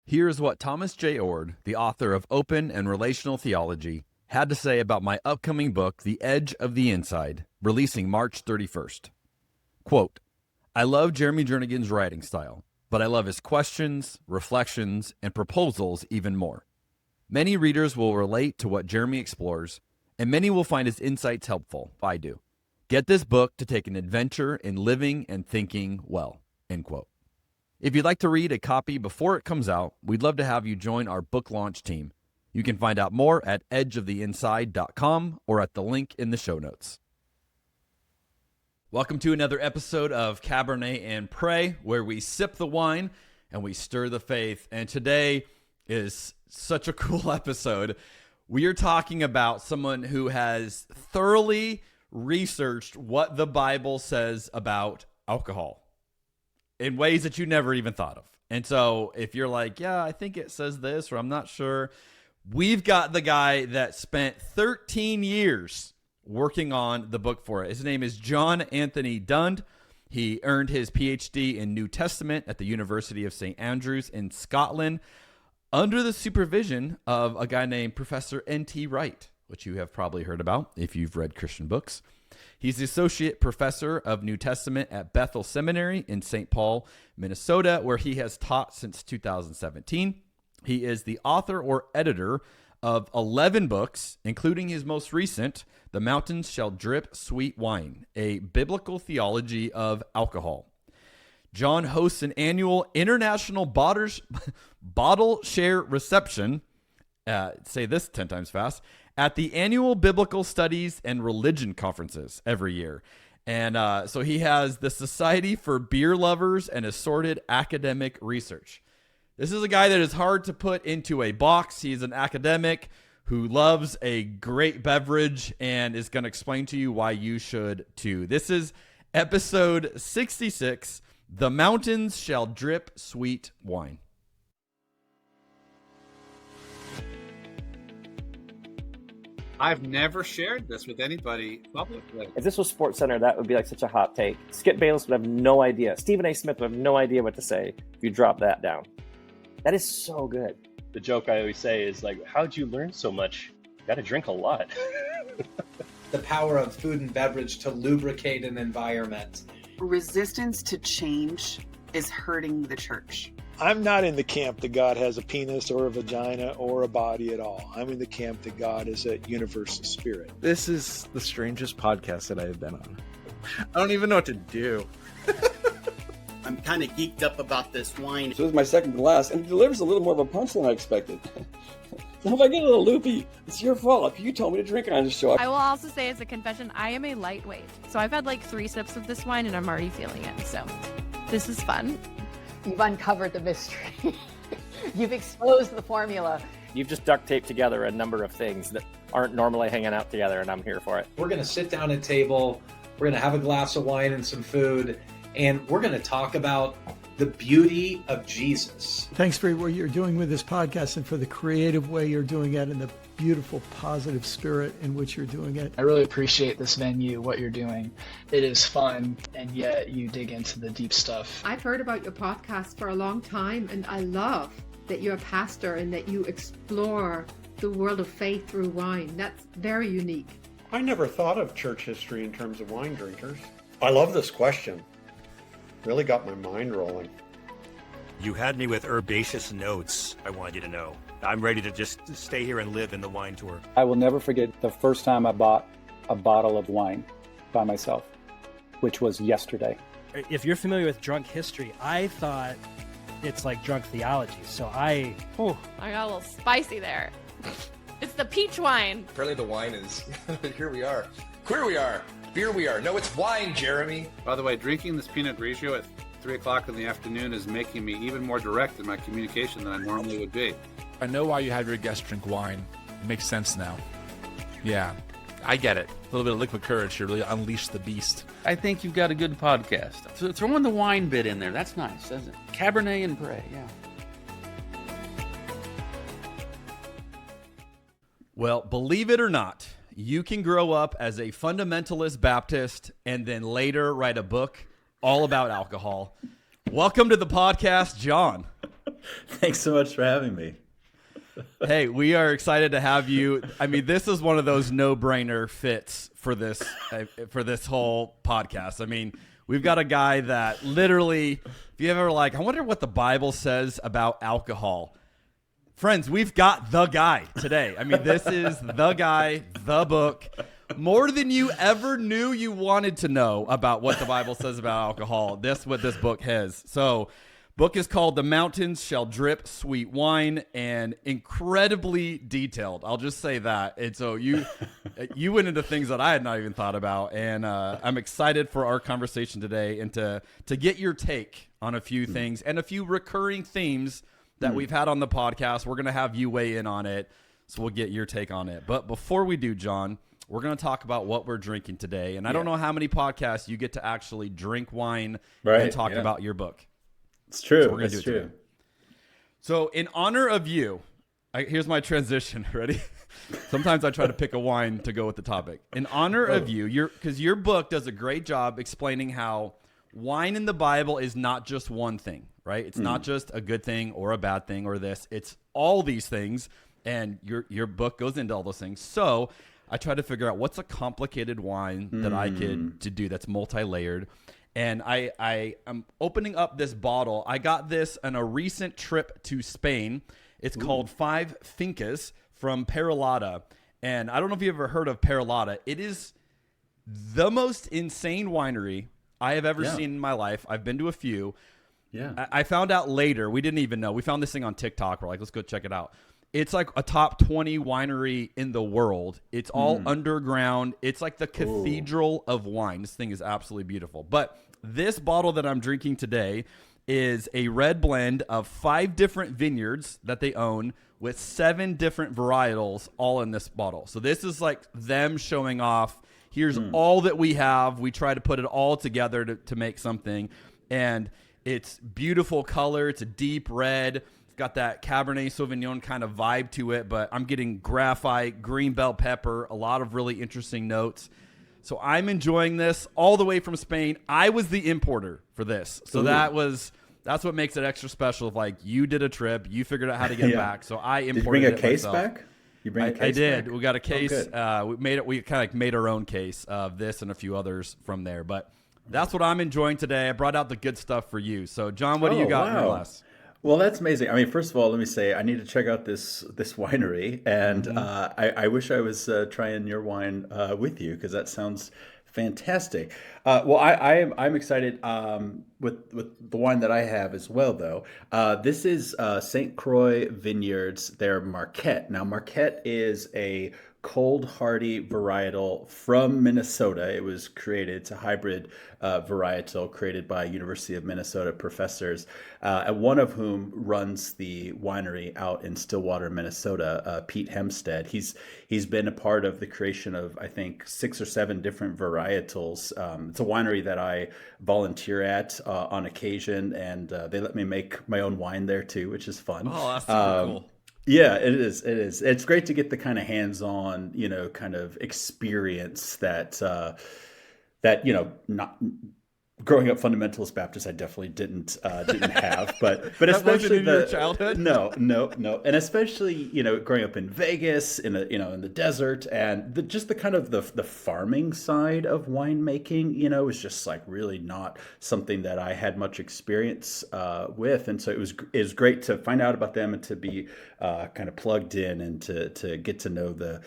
Here's what Thomas J. Ord, the author of Open and Relational Theology, had to say about my upcoming book, The Edge of the Inside, releasing March 31st. Quote, I love Jeremy Jernigan's writing style, but I love his questions, reflections, and proposals even more. Many readers will relate to what Jeremy explores, and many will find his insights helpful. I do. Get this book to take an adventure in living and thinking well. End quote. If you'd like to read a copy before it comes out, we'd love to have you join our book launch team. You can find out more at edgeoftheinside.com or at the link in the show notes. Welcome to another episode of Cabernet and Pray, where we sip the wine and we stir the faith. And today is such a cool episode. We are talking about someone who has thoroughly researched what the Bible says about alcohol in ways that you never even thought of. And so if you're like, yeah, I think it says this, or I'm not sure, we've got the guy that spent 13 years working on the book for it. His name is John Anthony Dunne. He earned his PhD in New Testament at the University of St. Andrews in Scotland under the supervision of a guy named Professor N.T. Wright, which you have probably heard about if you've read Christian books. He's the Associate Professor of New Testament at Bethel Seminary in St. Paul, Minnesota, where he has taught since 2017. He is the author or editor of 11 books, including his most recent, The Mountains Shall Drip Sweet Wine, a biblical theology of alcohol. John hosts an annual international bottle share reception, say this 10 times fast, at the annual Biblical Studies and Religion conferences every year. And so he has the Society for Beer Lovers and Assorted Academic Research. This is a guy that is hard to put into a box. He's an academic who loves a great beverage and is going to explain to you why you should too. This is episode 66, The Mountains Shall Drip Sweet Wine. I've never shared this with anybody publicly. If this was SportsCenter, that would be like such a hot take. Skip Bayless would have no idea. Stephen A. Smith would have no idea what to say if you drop that down. That is so good. The joke I always say is like, how'd you learn so much? You got to drink a lot. The power of food and beverage to lubricate an environment. Resistance to change is hurting the church. I'm not in the camp that God has a penis or a vagina or a body at all. I'm in the camp that God is a universal spirit. This is the strangest podcast that I have been on. I don't even know what to do. I'm kind of geeked up about this wine. So this is my second glass, and it delivers a little more of a punch than I expected. So if I get a little loopy, it's your fault. You told me to drink it on the show. I will also say as a confession, I am a lightweight. So I've had like 3 sips of this wine and I'm already feeling it. So this is fun. You've uncovered the mystery. You've exposed the formula. You've just duct taped together a number of things that aren't normally hanging out together, and I'm here for it. We're going to sit down at a table, we're going to have a glass of wine and some food, and we're going to talk about the beauty of Jesus. Thanks for what you're doing with this podcast and for the creative way you're doing it and the beautiful, positive spirit in which you're doing it. I really appreciate this venue, what you're doing. It is fun, and yet you dig into the deep stuff. I've heard about your podcast for a long time, and I love that you're a pastor and that you explore the world of faith through wine. That's very unique. I never thought of church history in terms of wine drinkers. I love this question. Really got my mind rolling. You had me with herbaceous notes, I wanted you to know. I'm ready to just stay here and live in the wine tour. I will never forget the first time I bought a bottle of wine by myself, which was yesterday. If you're familiar with drunk history, I thought it's like drunk theology. So I got a little spicy there. It's the peach wine. Apparently the wine is, here we are. Queer we are. Beer we are. No, it's wine, Jeremy. By the way, drinking this Pinot Grigio at 3 o'clock in the afternoon is making me even more direct in my communication than I normally would be. I know why you have your guests drink wine. It makes sense now. Yeah, I get it. A little bit of liquid courage to really unleash the beast. I think you've got a good podcast. So throw in the wine bit in there. That's nice, doesn't it? Cabernet and Pray, yeah. Well, believe it or not, you can grow up as a fundamentalist Baptist and then later write a book all about alcohol. Welcome to the podcast, John. Thanks so much for having me. Hey, we are excited to have you. I mean, this is one of those no-brainer fits for this whole podcast. I mean, we've got a guy that literally, if you ever like, I wonder what the Bible says about alcohol. Friends, we've got the guy today. I mean, this is the guy, the book. More than you ever knew you wanted to know about what the Bible says about alcohol. That's what this book has. So, book is called The Mountains Shall Drip Sweet Wine, and incredibly detailed. I'll just say that. And so you went into things that I had not even thought about, and I'm excited for our conversation today and to get your take on a few things and a few recurring themes that we've had on the podcast. We're going to have you weigh in on it, so we'll get your take on it. But before we do, John, we're going to talk about what we're drinking today. And I don't know how many podcasts you get to actually drink wine and talk about your book. It's true. So we're going to do it today. So in honor of you, here's my transition. Ready? Sometimes I try to pick a wine to go with the topic. In honor of you, because your book does a great job explaining how wine in the Bible is not just one thing, right? It's not just a good thing or a bad thing or this. It's all these things, and your book goes into all those things. So I try to figure out what's a complicated wine that I could to do that's multi-layered. And I am opening up this bottle. I got this on a recent trip to Spain. It's called Five Fincas from Peralada. And I don't know if you've ever heard of Peralada. It is the most insane winery I have ever seen in my life. I've been to a few. Yeah. I found out later. We didn't even know. We found this thing on TikTok. We're like, let's go check it out. It's like a top 20 winery in the world. It's all underground. It's like the cathedral of wine. This thing is absolutely beautiful. But this bottle that I'm drinking today is a red blend of 5 different vineyards that they own with 7 different varietals all in this bottle. So this is like them showing off, here's all that we have. We try to put it all together to make something. And it's beautiful color. It's a deep red. Got that Cabernet Sauvignon kind of vibe to it, but I'm getting graphite, green bell pepper, a lot of really interesting notes. So I'm enjoying this all the way from Spain. I was the importer for this. So that's what makes it extra special. Like, you did a trip, you figured out how to get back. So I imported it. Did you bring a case myself. Back? You bring a case I did. back? We got a case. Oh, We kind of made our own case of this and a few others from there. But that's what I'm enjoying today. I brought out the good stuff for you. So John, what do you got in your glass? Well, that's amazing. I mean, first of all, let me say I need to check out this winery, and I wish I was trying your wine with you, because that sounds fantastic. Well, I'm excited with the wine that I have as well, though. This is St. Croix Vineyards, their Marquette. Now, Marquette is a cold hardy varietal from Minnesota. It was created, it's a hybrid varietal created by University of Minnesota professors, and one of whom runs the winery out in Stillwater, Minnesota, Pete Hempstead. He's been a part of the creation of, I think, 6 or 7 different varietals. It's a winery that I volunteer at on occasion, and they let me make my own wine there too, which is fun. Oh, that's super cool. Yeah, it is. It is. It's great to get the kind of hands-on, kind of experience that not growing up fundamentalist Baptist, I definitely didn't have, but especially in your childhood. No, and especially growing up in Vegas, in the desert, and just the kind of the farming side of winemaking, was just like really not something that I had much experience with, and so it was great to find out about them and to be kind of plugged in and to get to know the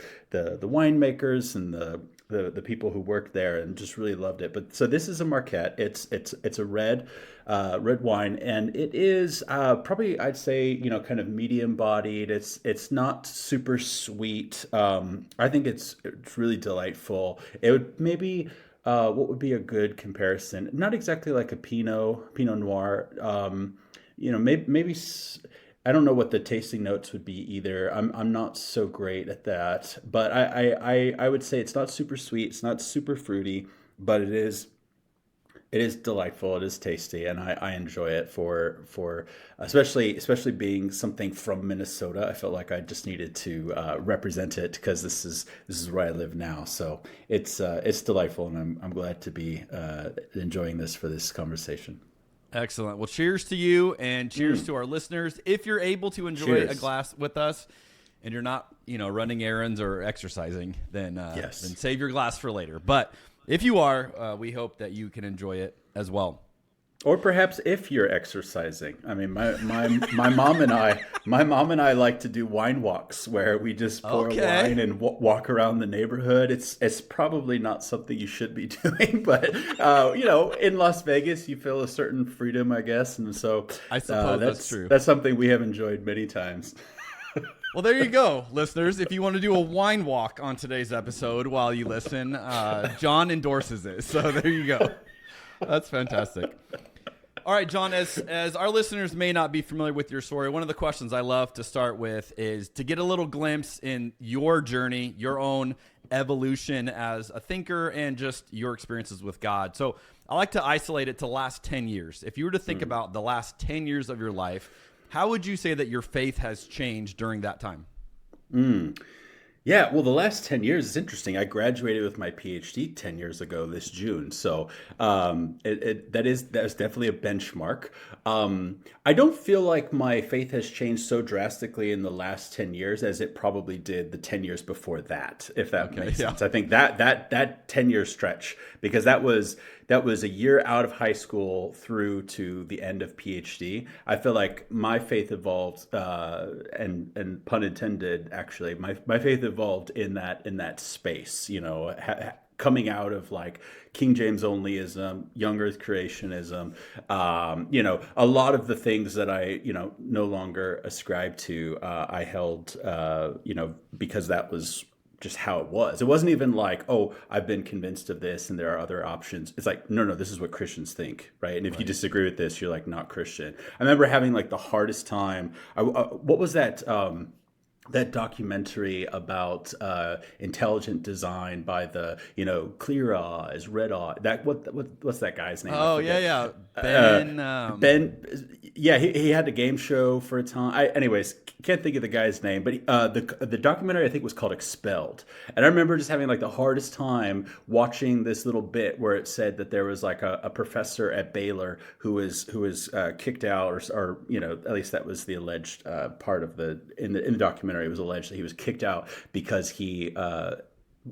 winemakers and the people who work there, and just really loved it. But so this is a Marquette. It's a red wine, and it is probably, I'd say, kind of medium bodied. It's not super sweet. I think it's really delightful. It would maybe what would be a good comparison? Not exactly like a Pinot Noir. Maybe. I don't know what the tasting notes would be either. I'm not so great at that, but I would say it's not super sweet, it's not super fruity, but it is delightful, it is tasty, and I enjoy it for especially being something from Minnesota. I felt like I just needed to represent it, because this is where I live now. So it's delightful, and I'm glad to be enjoying this for this conversation. Excellent. Well, cheers to you and cheers to our listeners. If you're able to enjoy a glass with us and you're not, running errands or exercising, then then save your glass for later. But if you are, we hope that you can enjoy it as well. Or perhaps if you're exercising. I mean, my mom and I like to do wine walks where we just pour wine and walk around the neighborhood. It's probably not something you should be doing, but in Las Vegas you feel a certain freedom, I guess, and so I suppose that's true. That's something we have enjoyed many times. Well, there you go, listeners. If you want to do a wine walk on today's episode while you listen, John endorses it. So there you go. That's fantastic. All right, John, as our listeners may not be familiar with your story, one of the questions I love to start with is to get a little glimpse in your journey, your own evolution as a thinker, and just your experiences with God. So I like to isolate it to the last 10 years. If you were to think about the last 10 years of your life, how would you say that your faith has changed during that time? Yeah, well, the last 10 years is interesting. I graduated with my PhD 10 years ago this June. So that is definitely a benchmark. I don't feel like my faith has changed so drastically in the last 10 years as it probably did the 10 years before that, if that makes sense. I think that 10-year stretch, because that was a year out of high school through to the end of PhD. I feel like my faith evolved, and pun intended, actually, my faith evolved in that space, coming out of like King James onlyism, young earth creationism, a lot of the things that I, no longer ascribe to, I held, because that was just how it was. It wasn't even like, oh, I've been convinced of this and there are other options. It's like, no, this is what Christians think, right? And if you disagree with this, you're like not Christian. I remember having like the hardest time. What was that documentary about intelligent design by the Clear Eyes, Red Eye? What's that guy's name? Oh yeah, Ben. Yeah, he had a game show for a time. Anyways, can't think of the guy's name, but the documentary I think was called Expelled, and I remember just having like the hardest time watching this little bit where it said that there was like a professor at Baylor who was kicked out, or at least that was the alleged part of in the documentary. It was alleged that he was kicked out because he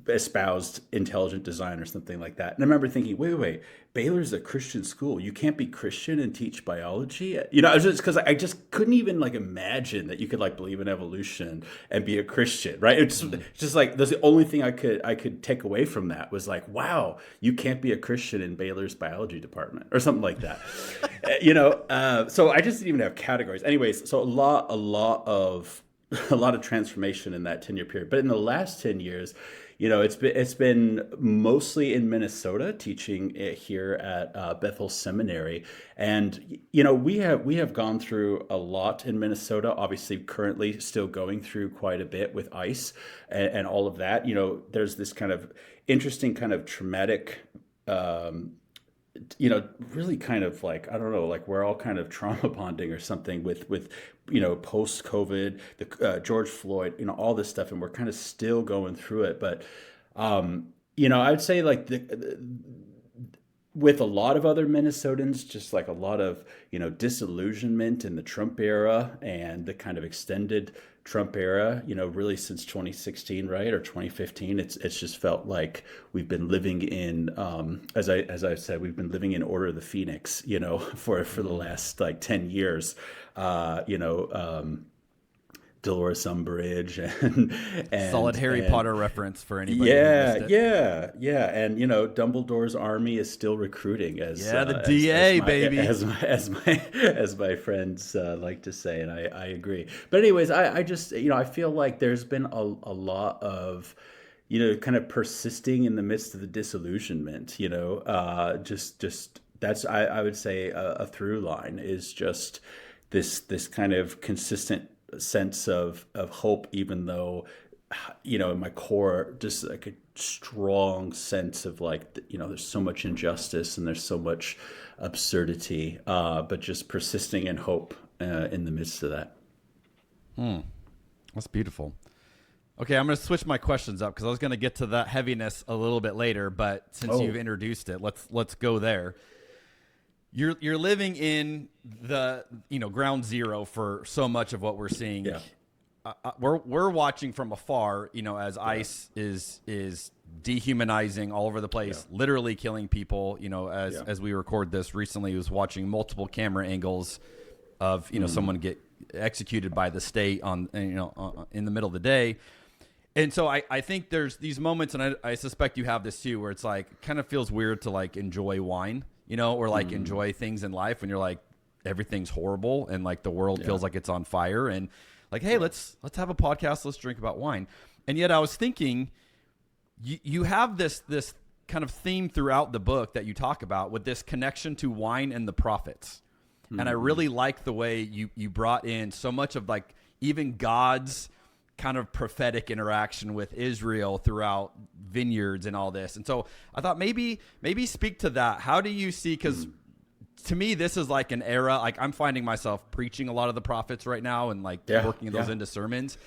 espoused intelligent design or something like that. And I remember thinking, wait, Baylor's a Christian school. You can't be Christian and teach biology. It was just because I just couldn't even like imagine that you could like believe in evolution and be a Christian, right? It's just like that's the only thing I could take away from that was like, wow, you can't be a Christian in Baylor's biology department or something like that. So I just didn't even have categories. Anyways, so a lot of transformation in that 10-year period. But in the last 10 years, it's been mostly in Minnesota, teaching here at Bethel Seminary, and we have gone through a lot in Minnesota. Obviously, currently still going through quite a bit with ICE and all of that. There's this kind of interesting, kind of traumatic. Really kind of like, I don't know, like we're all kind of trauma bonding or something with post-COVID, the George Floyd, all this stuff, and we're kind of still going through it. But, I would say like with a lot of other Minnesotans, just like a lot of, disillusionment in the Trump era and the kind of extended Trump era, really since 2016, right? Or 2015, it's just felt like we've been living in, as I said, we've been living in Order of the Phoenix, for the last like 10 years, Dolores Umbridge and solid Harry Potter reference for anybody. Yeah. And Dumbledore's army is still recruiting as the DA, baby, as my friends like to say, and I agree. But anyways, I just I feel like there's been a lot of kind of persisting in the midst of the disillusionment. Just that's I would say a through line is just this kind of consistent sense of hope, even though in my core just like a strong sense of like there's so much injustice and there's so much absurdity, but just persisting in hope in the midst of that. That's beautiful. Okay, I'm going to switch my questions up because I was going to get to that heaviness a little bit later, but since you've introduced it, let's go there. you're living in the ground zero for so much of what we're seeing. Yeah. We're watching from afar, as ICE is dehumanizing all over the place, literally killing people. As we record this recently, was watching multiple camera angles of someone get executed by the state on in the middle of the day. And so I think there's these moments, and I suspect you have this too, where it's like kind of feels weird to like enjoy wine, or like enjoy things in life when you're like everything's horrible and like the world feels like it's on fire, and like, hey, let's have a podcast, let's drink about wine. And yet I was thinking, you have this kind of theme throughout the book that you talk about with this connection to wine and the prophets. And I really like the way you brought in so much of like even God's kind of prophetic interaction with Israel throughout vineyards and all this. And so I thought maybe speak to that. How do you see, because to me, this is like an era, like I'm finding myself preaching a lot of the prophets right now and like working those into sermons.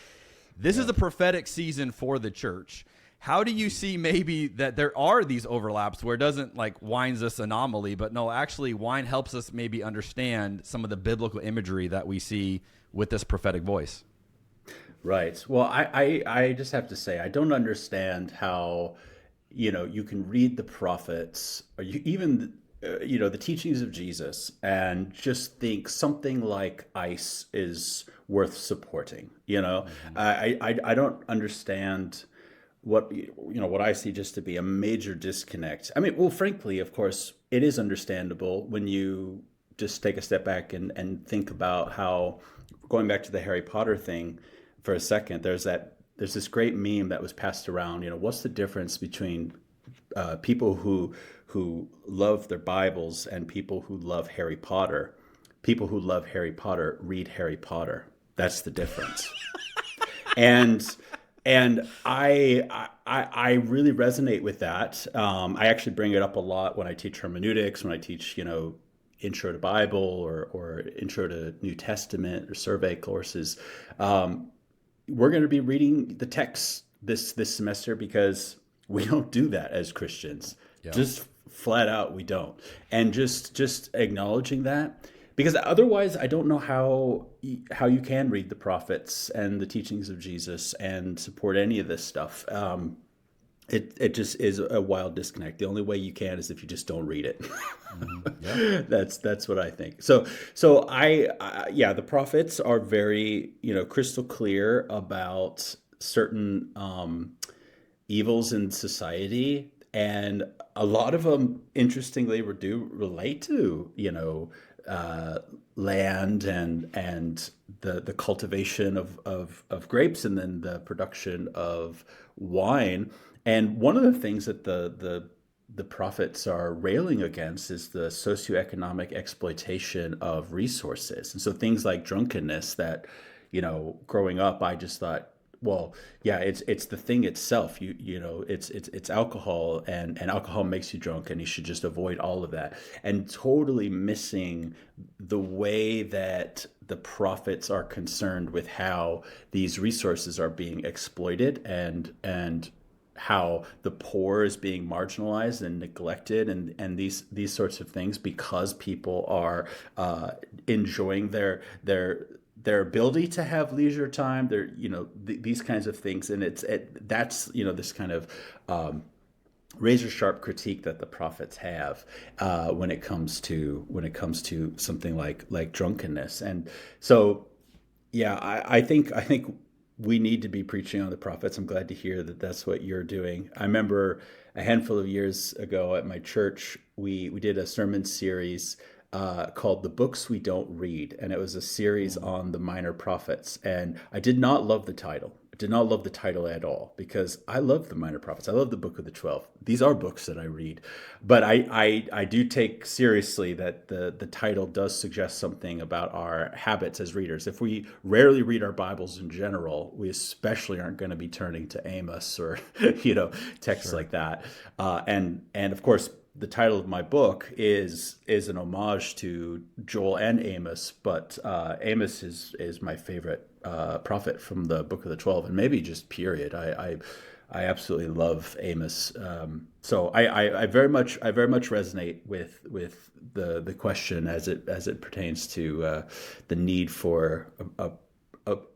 This is a prophetic season for the church. How do you see maybe that there are these overlaps where it doesn't like wine's this anomaly, but no, actually wine helps us maybe understand some of the biblical imagery that we see with this prophetic voice? Right. Well, I just have to say, I don't understand how, you can read the prophets or even, the teachings of Jesus and just think something like ICE is worth supporting. I don't understand what I see just to be a major disconnect. I mean, well, frankly, of course, it is understandable when you just take a step back and think about how, going back to the Harry Potter thing for a second, there's this great meme that was passed around. What's the difference between people who love their Bibles and people who love Harry Potter? People who love Harry Potter read Harry Potter. That's the difference. And I really resonate with that. I actually bring it up a lot when I teach hermeneutics, when I teach, intro to Bible or intro to New Testament or survey courses. We're going to be reading the text this semester because we don't do that as Christians. Just flat out, we don't. And just acknowledging that, because otherwise I don't know how you can read the prophets and the teachings of Jesus and support any of this stuff. It just is a wild disconnect. The only way you can is if you just don't read it. That's what I think. So the prophets are very, crystal clear about certain evils in society, and a lot of them, interestingly, do relate to, land and the cultivation of grapes and then the production of wine. And one of the things that the prophets are railing against is the socioeconomic exploitation of resources. And so things like drunkenness that, growing up, I just thought, well, yeah, it's the thing itself. It's alcohol, and alcohol makes you drunk, and you should just avoid all of that. And totally missing the way that the prophets are concerned with how these resources are being exploited and how the poor is being marginalized and neglected and these sorts of things, because people are enjoying their ability to have leisure time, these kinds of things. And that's this kind of razor sharp critique that the prophets have when it comes to something like drunkenness. And so, yeah, I think we need to be preaching on the prophets. I'm glad to hear that that's what you're doing. I remember a handful of years ago at my church, we did a sermon series called The Books We Don't Read. And it was a series on the minor prophets. And I did not love the title. I did not love the title at all, because I love the minor prophets. I love the Book of the 12. These are books that I read. But I do take seriously that the title does suggest something about our habits as readers. If we rarely read our Bibles in general, we especially aren't going to be turning to Amos or texts like that. And of course, the title of my book is an homage to Joel and Amos, but Amos is my favorite prophet from the Book of the 12, and maybe just period. I absolutely love Amos. So I very much resonate with the question as it pertains to the need for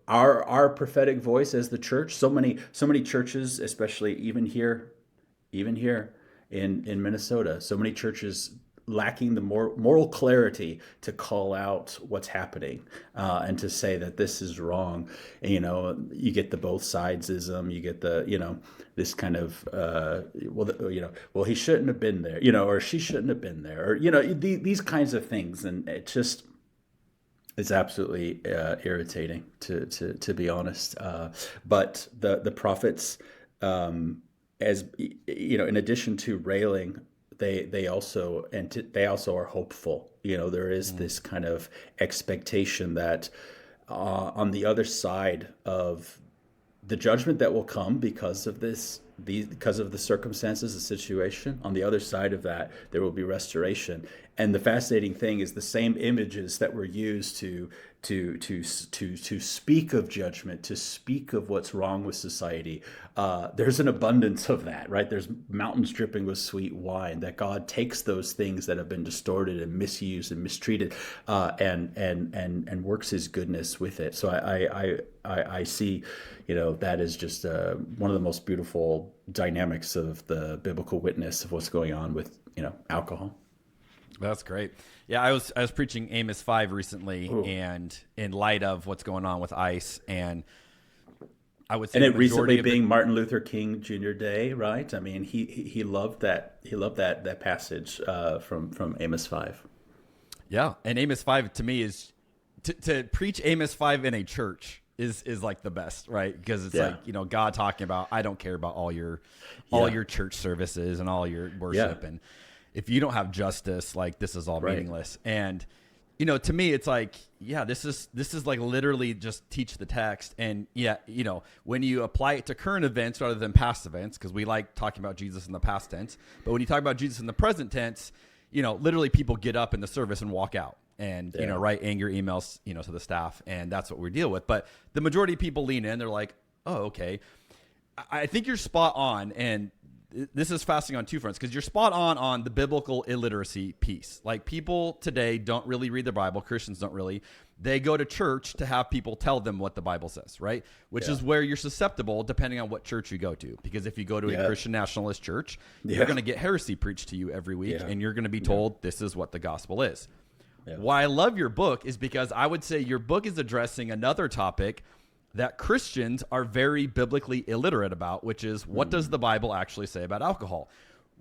our prophetic voice as the church. So many churches, especially even here in Minnesota, so many churches lacking the moral clarity to call out what's happening and to say that this is wrong. And, you get the both sidesism, you get the, this kind of, well, he shouldn't have been there, or she shouldn't have been there, or, these kinds of things. And it's absolutely irritating to be honest. But the prophets, as in addition to railing, they also are hopeful. There is this kind of expectation that on the other side of the judgment that will come because of the circumstances, the situation, on the other side of that, there will be restoration. And the fascinating thing is the same images that were used to speak of judgment, to speak of what's wrong with society. There's an abundance of that, right? There's mountains dripping with sweet wine, that God takes those things that have been distorted and misused and mistreated, and works his goodness with it. So I see, that is just one of the most beautiful dynamics of the biblical witness of what's going on with, alcohol. That's great. Yeah, I was preaching Amos 5 recently, and in light of what's going on with ICE, and I would say, and it recently being Martin Luther King Jr. Day, right? I mean, he loved that passage from Amos 5. Yeah, and Amos 5 to me is to preach Amos 5 in a church is like the best, right? Because it's like, God talking about, I don't care about all your church services and all your worship, and if you don't have justice, like, this is all meaningless. And to me, it's like, this is like literally just teach the text. And when you apply it to current events rather than past events, because we like talking about Jesus in the past tense, but when you talk about Jesus in the present tense, literally people get up in the service and walk out and, write anger emails, to the staff. And that's what we deal with. But the majority of people lean in, they're like, oh, okay. I think you're spot on. And this is fasting on two fronts, because you're spot on the biblical illiteracy piece. Like, people today don't really read the Bible. Christians don't really. They go to church to have people tell them what the Bible says, right? Which is where you're susceptible depending on what church you go to. Because if you go to a Christian nationalist church, you're going to get heresy preached to you every week, and you're going to be told this is what the gospel is. Why I love your book is because I would say your book is addressing another topic that Christians are very biblically illiterate about, which is, what does the Bible actually say about alcohol?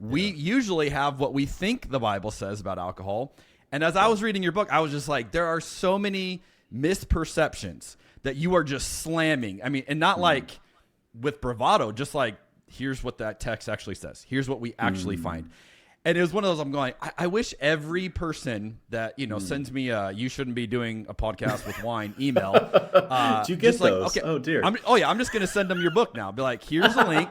We usually have what we think the Bible says about alcohol. And as I was reading your book, I was just like, there are so many misperceptions that you are just slamming. I mean, and not like with bravado, just like, here's what that text actually says. Here's what we actually find. And it was one of those, I'm going, I wish every person that, sends me a, you shouldn't be doing a podcast with wine email. Do you get those? Like, okay, oh, dear. I'm just going to send them your book now. Be like, here's a link.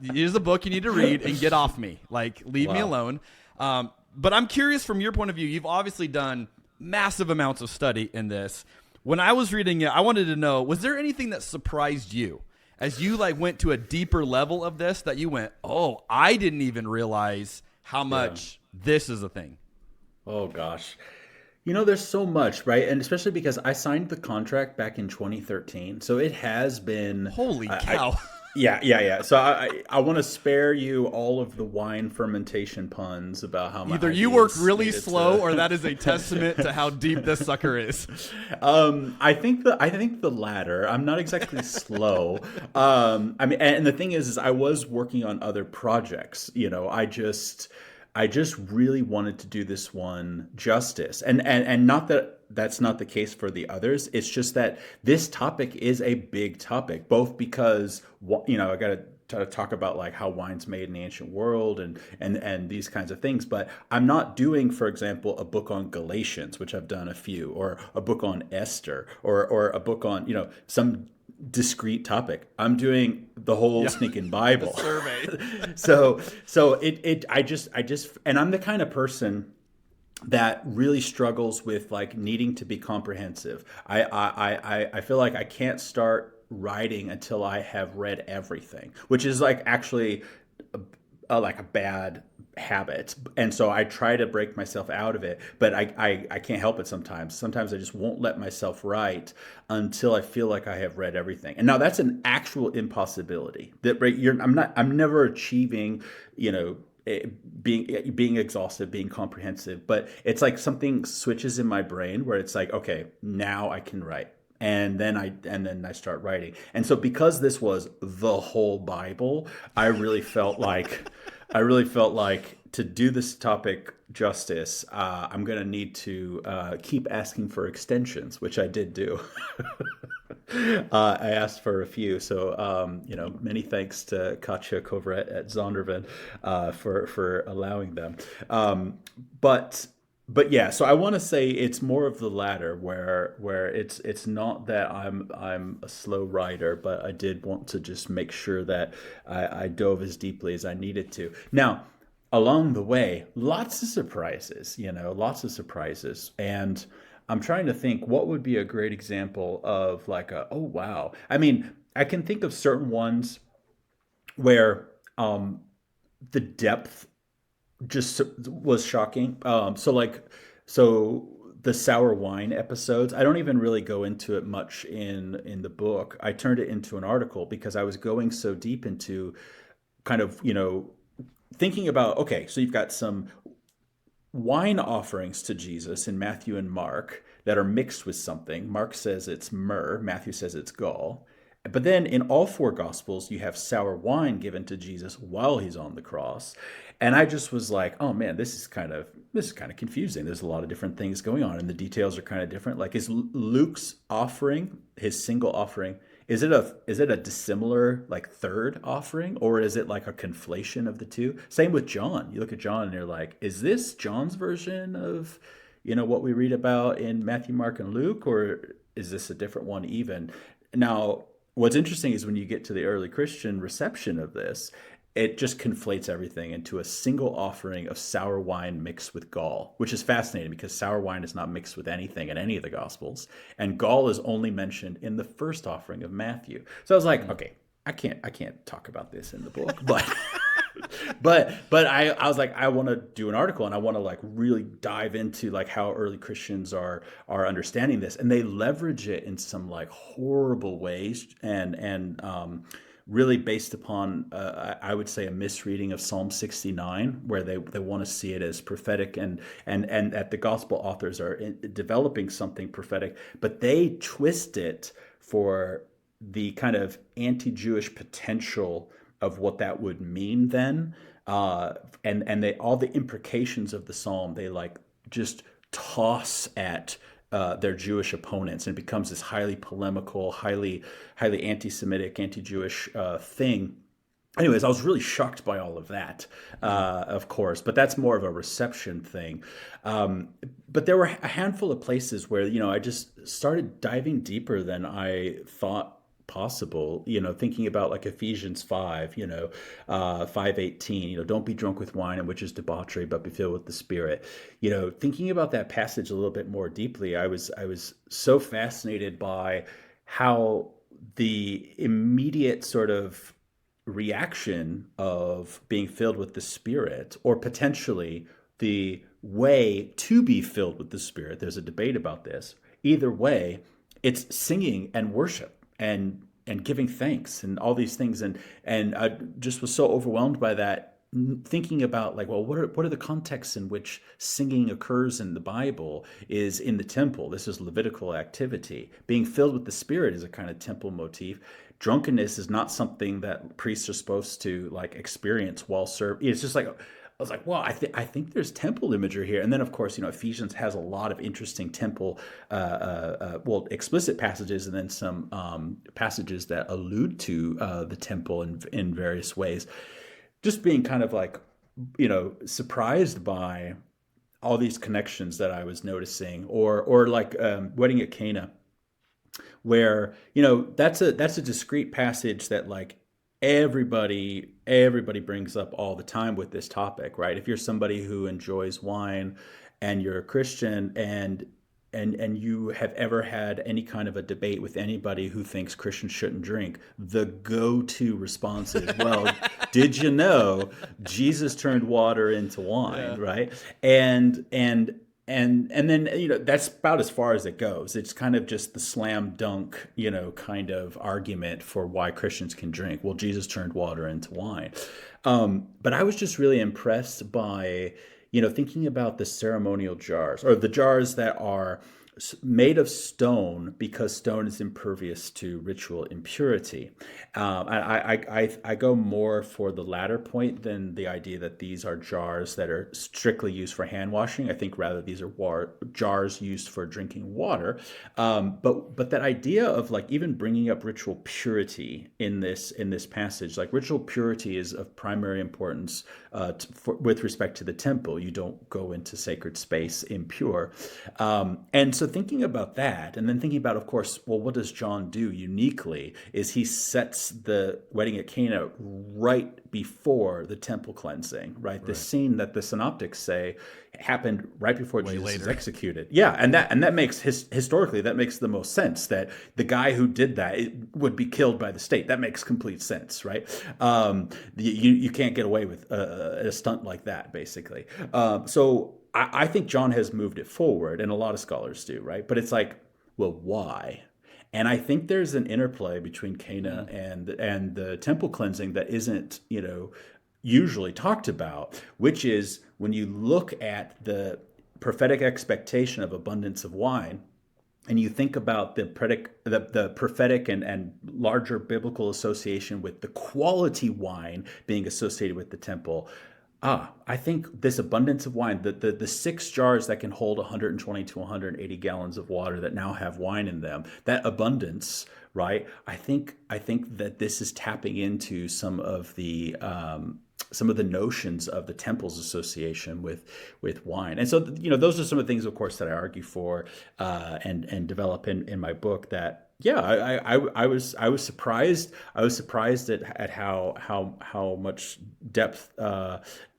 Here's a book you need to read and get off me. Like, leave me alone. But I'm curious from your point of view. You've obviously done massive amounts of study in this. When I was reading it, I wanted to know, was there anything that surprised you as you went to a deeper level of this, that you went, oh, I didn't even realize how much this is a thing? Oh, gosh. There's so much, right? And especially because I signed the contract back in 2013. So it has been... Holy cow. Yeah. So I want to spare you all of the wine fermentation puns about how much... Either you work really slow or that is a testament to how deep this sucker is. I think the latter. I'm not exactly slow. I mean, and the thing is I was working on other projects. I just really wanted to do this one justice, and not that that's not the case for the others. It's just that this topic is a big topic, both because I got to talk about how wine's made in the ancient world and these kinds of things. But I'm not doing, for example, a book on Galatians, which I've done a few, or a book on Esther, or a book on some discrete topic. I'm doing the whole stinking Bible. Survey. so I just and I'm the kind of person that really struggles with needing to be comprehensive. I feel like I can't start writing until I have read everything, which is like actually like a bad habit. And so I try to break myself out of it, but I can't help it sometimes. Sometimes I just won't let myself write until I feel like I have read everything. And now that's an actual impossibility. That I'm never achieving, being exhaustive, being comprehensive, but it's like something switches in my brain where it's like, okay, now I can write. And then I start writing. And so because this was the whole Bible, I really felt like to do this topic justice, I'm going to need to keep asking for extensions, which I did do. I asked for a few. So, many thanks to Katja Kovret at Zondervan for allowing them. But yeah, so I want to say it's more of the latter, where it's not that I'm a slow writer, but I did want to just make sure that I dove as deeply as I needed to. Now, along the way, lots of surprises, and I'm trying to think what would be a great example of like oh wow. I mean, I can think of certain ones where the depth just was shocking. So the sour wine episodes, I don't even really go into it much in the book. I turned it into an article because I was going so deep into kind of, thinking about, okay, so you've got some wine offerings to Jesus in Matthew and Mark that are mixed with something. Mark says it's myrrh, Matthew says it's gall. But then in all four Gospels, you have sour wine given to Jesus while he's on the cross. And I just was like, oh man, this is kind of confusing. There's a lot of different things going on and the details are kind of different. Like, is Luke's offering, his single offering, is it a dissimilar like third offering, or is it like a conflation of the two? Same with John. You look at John and you're like, is this John's version of, what we read about in Matthew, Mark, and Luke, or is this a different one even? Now, what's interesting is when you get to the early Christian reception of this, it just conflates everything into a single offering of sour wine mixed with gall, which is fascinating because sour wine is not mixed with anything in any of the Gospels, and gall is only mentioned in the first offering of Matthew. So I was like, okay, I can't talk about this in the book, but but I was like, I want to do an article and I want to like really dive into like how early Christians are understanding this, and they leverage it in some like horrible ways and really based upon, I would say, a misreading of Psalm 69, where they want to see it as prophetic and that the gospel authors are developing something prophetic, but they twist it for the kind of anti-Jewish potential of what that would mean then. And they all the imprecations of the psalm, they like just toss at their Jewish opponents, and it becomes this highly polemical, highly anti-Semitic, anti-Jewish thing. Anyways, I was really shocked by all of that, of course, but that's more of a reception thing. But there were a handful of places where, I just started diving deeper than I thought possible, thinking about like Ephesians 5, 5:18, don't be drunk with wine, in which is debauchery, but be filled with the Spirit. Thinking about that passage a little bit more deeply, I was so fascinated by how the immediate sort of reaction of being filled with the Spirit, or potentially the way to be filled with the Spirit, there's a debate about this. Either way, it's singing and worship and giving thanks and all these things, and I just was so overwhelmed by that, thinking about like, well, what are the contexts in which singing occurs in the Bible? Is in the temple. This is Levitical activity. Being filled with the Spirit is a kind of temple motif. Drunkenness is not something that priests are supposed to like experience while serving. It's just like, I was like, well, I think there's temple imagery here. And then, of course, Ephesians has a lot of interesting temple, explicit passages, and then some passages that allude to the temple in various ways. Just being kind of like, surprised by all these connections that I was noticing, or like Wedding at Cana, where, that's a discrete passage that like everybody brings up all the time with this topic, right? If you're somebody who enjoys wine and you're a Christian and and you have ever had any kind of a debate with anybody who thinks Christians shouldn't drink, the go-to response is, well, did you know Jesus turned water into wine, right? And then, you know, that's about as far as it goes. It's kind of just the slam dunk, you know, kind of argument for why Christians can drink. Well, Jesus turned water into wine. But I was just really impressed by, you know, thinking about the ceremonial jars, or the jars that are made of stone because stone is impervious to ritual impurity. I go more for the latter point than the idea that these are jars that are strictly used for hand washing. I think rather these are jars used for drinking water. But that idea of like even bringing up ritual purity in this passage, like ritual purity is of primary importance with respect to the temple. You don't go into sacred space impure. And so thinking about that, and then thinking about, of course, well, what does John do uniquely is he sets the wedding at Cana right before the temple cleansing, right? The scene that the synoptics say happened right before Jesus is executed. Yeah, and that makes historically that makes the most sense, that the guy who did that would be killed by the state. That makes complete sense, right? You can't get away with a stunt like that, basically. So I think John has moved it forward, and a lot of scholars do, right? But it's like, well, why? And I think there's an interplay between Cana and the temple cleansing that isn't, you know, usually talked about, which is when you look at the prophetic expectation of abundance of wine, and you think about the prophetic and larger biblical association with the quality wine being associated with the temple. I think this abundance of wine, the 6 jars that can hold 120 to 180 gallons of water that now have wine in them, that abundance, right? I think that this is tapping into some of the notions of the temple's association with wine. And so, you know, those are some of the things, of course, that I argue for and develop in my book. That I was surprised. I was surprised at how much depth,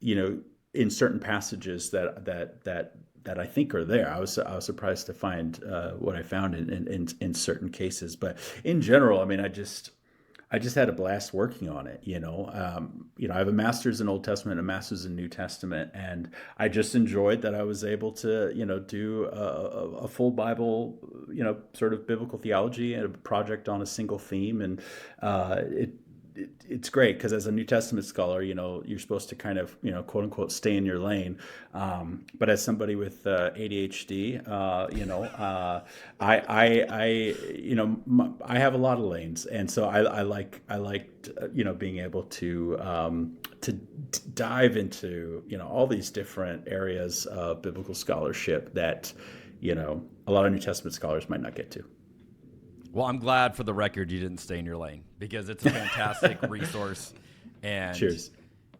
you know, in certain passages that I think are there. I was surprised to find what I found in certain cases. But in general, I mean, I just had a blast working on it. You know, I have a master's in Old Testament, a master's in New Testament, and I just enjoyed that I was able to, you know, do a full Bible, you know, sort of biblical theology and a project on a single theme, and it's great because as a New Testament scholar, you know, you're supposed to kind of, you know, quote unquote, stay in your lane. But as somebody with ADHD, you know, I have a lot of lanes, and so I liked you know, being able to dive into, you know, all these different areas of biblical scholarship that, you know, a lot of New Testament scholars might not get to. Well, I'm glad for the record you didn't stay in your lane, because it's a fantastic resource. And cheers.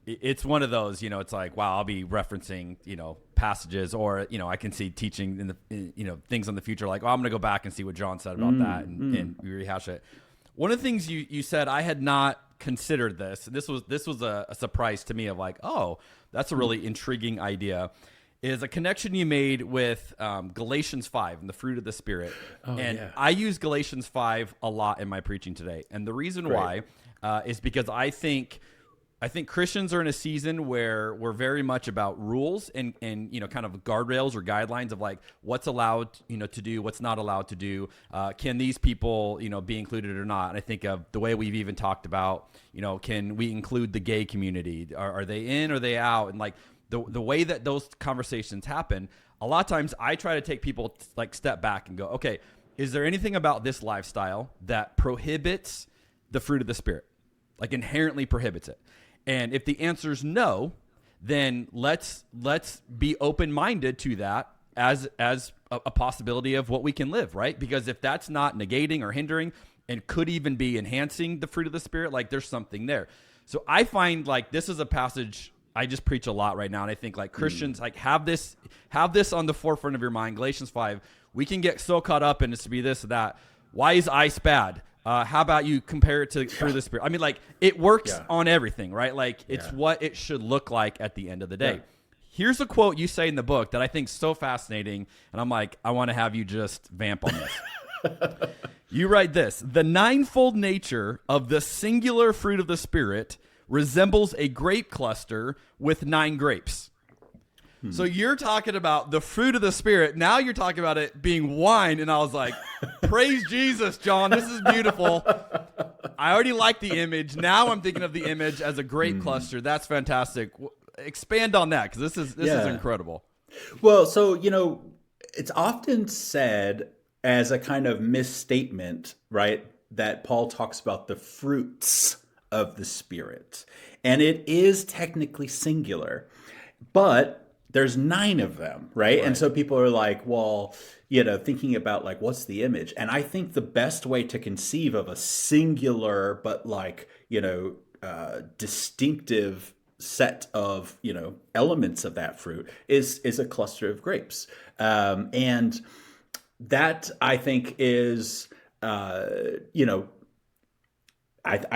It's one of those, you know, it's like, wow, I'll be referencing, you know, passages, or, you know, I can see teaching you know, things in the future, like, oh, I'm going to go back and see what John said about that and rehash it. One of the things you said, I had not considered this, and this was a surprise to me, of like, oh, that's a really intriguing idea, is a connection you made with Galatians 5 and the fruit of the Spirit. I use Galatians 5 a lot in my preaching today. And the reason why is because I think Christians are in a season where we're very much about rules and you know, kind of guardrails or guidelines of like what's allowed, you know, to do, what's not allowed to do. Can these people, you know, be included or not? And I think of the way we've even talked about, you know, can we include the gay community? Are they in or are they out? And like, the way that those conversations happen, a lot of times I try to take people like step back and go, okay, is there anything about this lifestyle that prohibits the fruit of the Spirit, like inherently prohibits it? And if the answer is no, then let's be open-minded to that as a possibility of what we can live, right? Because if that's not negating or hindering and could even be enhancing the fruit of the Spirit, like there's something there. So I find like this is a passage I just preach a lot right now, and I think like Christians like have this on the forefront of your mind. Galatians 5, we can get so caught up in it to be this or that. Why is ice bad? How about you compare it to through the Spirit? I mean, like it works on everything, right? Like it's what it should look like at the end of the day. Here's a quote you say in the book that I think is so fascinating, and I'm like, I want to have you just vamp on this. You write this: the ninefold nature of the singular fruit of the Spirit resembles a grape cluster with 9 grapes. So you're talking about the fruit of the Spirit. Now you're talking about it being wine. And I was like, praise Jesus, John. This is beautiful. I already like the image. Now I'm thinking of the image as a grape cluster. That's fantastic. Expand on that, because this is incredible. Well, so, it's often said as a kind of misstatement, right, that Paul talks about the fruits of the Spirit. And it is technically singular, but there's 9 of them, right? And so people are like, well, thinking about like, what's the image? And I think the best way to conceive of a singular, but like, distinctive set of, elements of that fruit is a cluster of grapes. And that, I think, is, I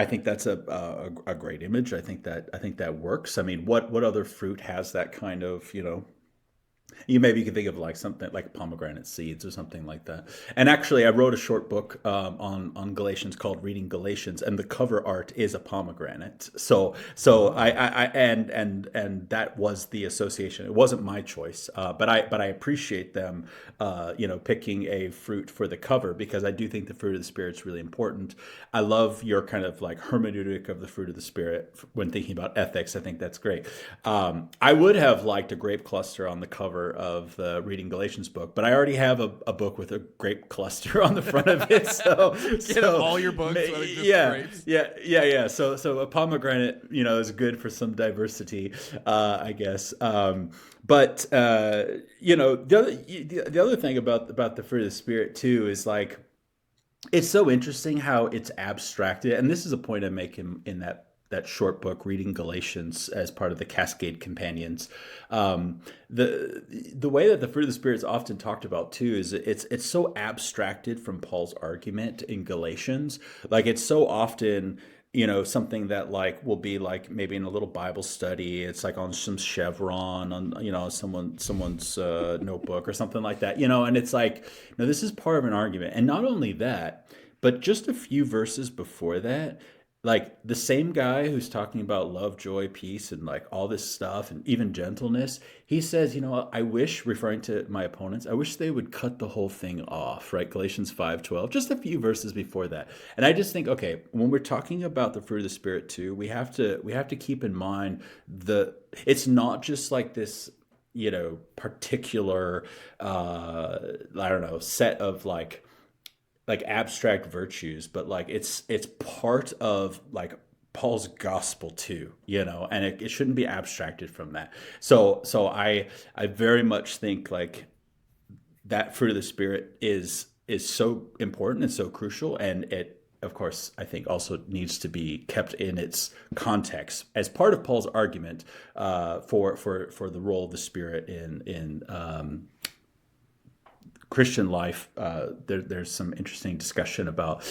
think that's a great image. I think that works. I mean, what other fruit has that kind of, you can think of like something like pomegranate seeds or something like that. And actually, I wrote a short book on Galatians called "Reading Galatians," and the cover art is a pomegranate. So and that was the association. It wasn't my choice, but I appreciate them, picking a fruit for the cover, because I do think the fruit of the Spirit is really important. I love your kind of like hermeneutic of the fruit of the Spirit when thinking about ethics. I think that's great. I would have liked a grape cluster on the cover of the Reading Galatians book, but I already have a book with a grape cluster on the front of it. So all your books, grapes. Yeah. So a pomegranate, is good for some diversity, I guess. But the other thing about the fruit of the Spirit too is like, it's so interesting how it's abstracted, and this is a point I make in that short book, Reading Galatians, as part of the Cascade Companions. The way that the fruit of the Spirit is often talked about too is it's so abstracted from Paul's argument in Galatians. Like, it's so often, something that like will be like maybe in a little Bible study. It's like on some chevron on someone's notebook or something like that. And it's like, no, this is part of an argument. And not only that, but just a few verses before that, like the same guy who's talking about love, joy, peace, and like all this stuff, and even gentleness, he says, I wish, referring to my opponents, I wish they would cut the whole thing off, right? Galatians 5:12, just a few verses before that. And I just think, okay, when we're talking about the fruit of the Spirit too, we have to keep in mind it's not just like this, particular, set of like abstract virtues, but like it's part of like Paul's gospel too, and it shouldn't be abstracted from that. So I very much think like that fruit of the Spirit is so important and so crucial, and it, of course, I think also needs to be kept in its context as part of Paul's argument for the role of the Spirit in Christian life. There's some interesting discussion about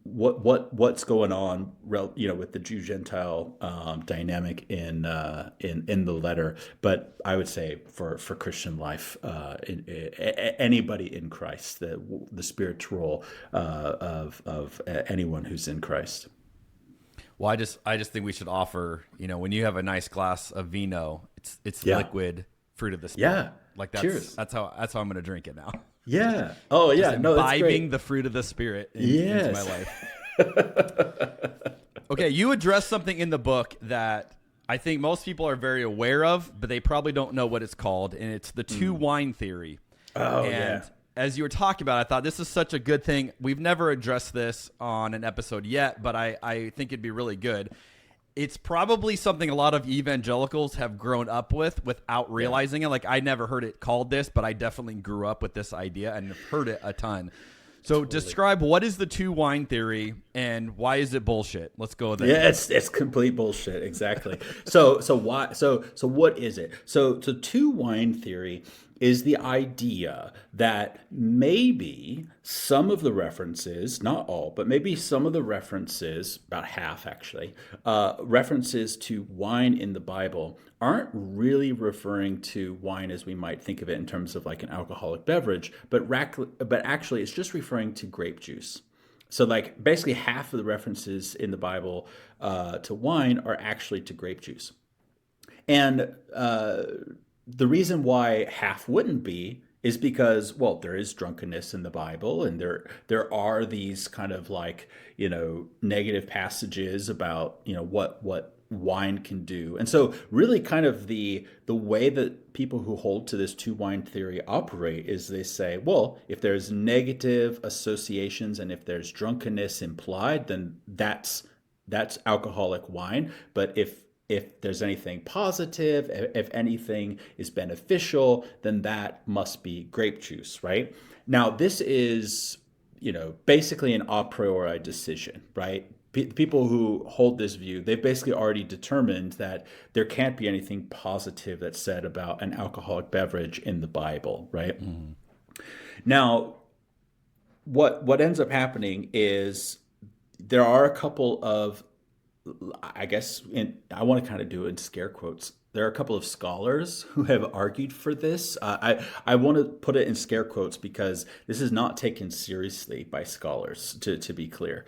what's going on, with the Jew-Gentile dynamic in the letter. But I would say for Christian life, anybody in Christ, the spiritual role of anyone who's in Christ. Well, I just think we should offer, when you have a nice glass of vino, it's liquid fruit of the Spirit. Yeah. Like Cheers. That's how I'm going to drink it now. Yeah. Oh yeah. Just no, that's great. Imbibing the fruit of the Spirit into my life. Okay, you address something in the book that I think most people are very aware of, but they probably don't know what it's called, and it's the 2 wine theory. Oh, and as you were talking about, I thought this is such a good thing. We've never addressed this on an episode yet, but I think it'd be really good. It's probably something a lot of evangelicals have grown up with without realizing it. Like, I never heard it called this, but I definitely grew up with this idea and have heard it a ton. So describe, what is the 2 wine theory and why is it bullshit? Let's go there. Yeah, it's complete bullshit. Exactly. So what is it? So 2 wine theory is the idea that maybe some of the references, not all, but maybe some of the references, about half actually, references to wine in the Bible aren't really referring to wine as we might think of it in terms of like an alcoholic beverage, but actually it's just referring to grape juice. So like basically half of the references in the Bible to wine are actually to grape juice. And the reason why half wouldn't be is because, well, there is drunkenness in the Bible, and there are these kind of like, negative passages about, what wine can do. And so really kind of the way that people who hold to this two wine theory operate is they say, well, if there's negative associations and if there's drunkenness implied, then that's alcoholic wine. But if there's anything positive, if anything is beneficial, then that must be grape juice, right? Now, this is, basically an a priori decision, right? People who hold this view, they've basically already determined that there can't be anything positive that's said about an alcoholic beverage in the Bible, right? Mm-hmm. Now, what ends up happening is there are a couple of, I guess, I want to kind of do it in scare quotes. There are a couple of scholars who have argued for this. I want to put it in scare quotes because this is not taken seriously by scholars, to be clear.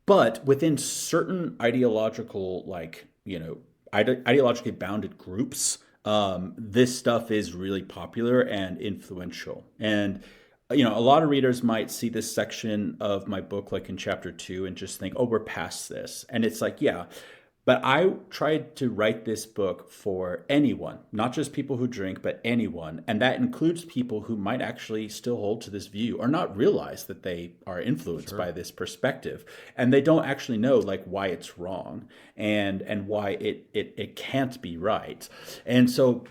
But within certain ideological, ideologically bounded groups, this stuff is really popular and influential. And a lot of readers might see this section of my book, like in chapter 2, and just think, oh, we're past this. And it's like, yeah, but I tried to write this book for anyone, not just people who drink, but anyone. And that includes people who might actually still hold to this view or not realize that they are influenced by this perspective. And they don't actually know why it's wrong and why it can't be right. And so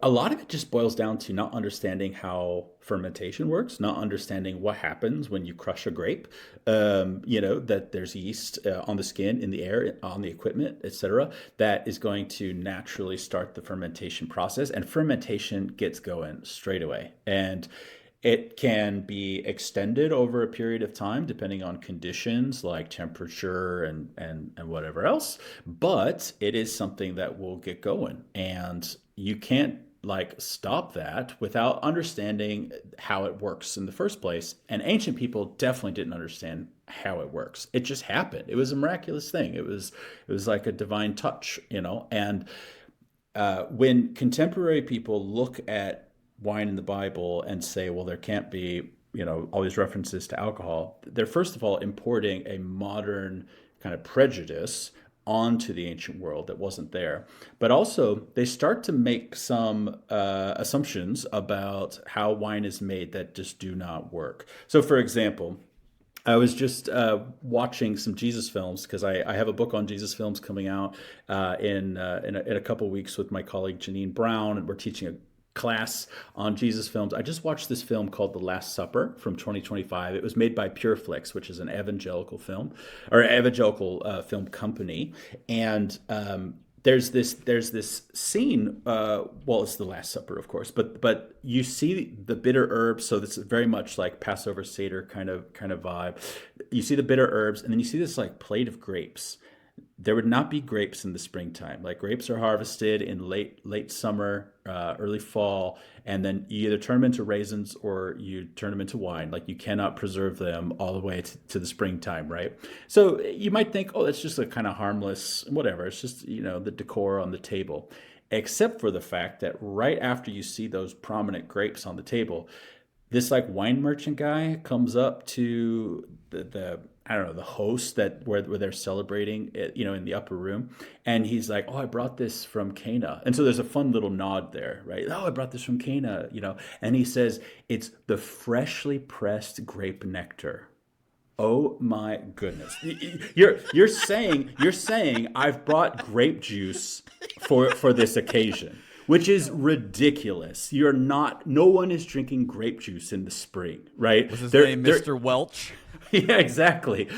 a lot of it just boils down to not understanding how fermentation works, not understanding what happens when you crush a grape, that there's yeast on the skin, in the air, on the equipment, etc., that is going to naturally start the fermentation process. And fermentation gets going straight away. And it can be extended over a period of time, depending on conditions like temperature and whatever else. But it is something that will get going. And you can't stop that without understanding how it works in the first place. And ancient people definitely didn't understand how it works. It just happened. It was a miraculous thing. It was like a divine touch, And when contemporary people look at wine in the Bible and say, well, there can't be, all these references to alcohol, they're first of all importing a modern kind of prejudice onto the ancient world that wasn't there. But also they start to make some assumptions about how wine is made that just do not work. So for example, I was just watching some Jesus films because I have a book on Jesus films coming out in a couple weeks with my colleague Janine Brown, and we're teaching a class on Jesus films. I just watched this film called The Last Supper from 2025. It was made by PureFlix, which is an evangelical film film company. And there's this scene. Well, it's the Last Supper, of course, but you see the bitter herbs. So this is very much like Passover Seder kind of vibe. You see the bitter herbs, and then you see this plate of grapes. There would not be grapes in the springtime. Grapes are harvested in late summer, early fall, and then you either turn them into raisins or you turn them into wine. You cannot preserve them all the way to the springtime, right? So you might think, oh, it's just a kind of harmless, whatever. It's just, the decor on the table. Except for the fact that right after you see those prominent grapes on the table, this wine merchant guy comes up to the host where they're celebrating it, in the upper room. And he's like, oh, I brought this from Cana. And so there's a fun little nod there, right? Oh, I brought this from Cana, and he says, it's the freshly pressed grape nectar. Oh my goodness. You're saying I've brought grape juice for this occasion. which is ridiculous. No one is drinking grape juice in the spring, right? Was his name Mr. Welch? Yeah, exactly.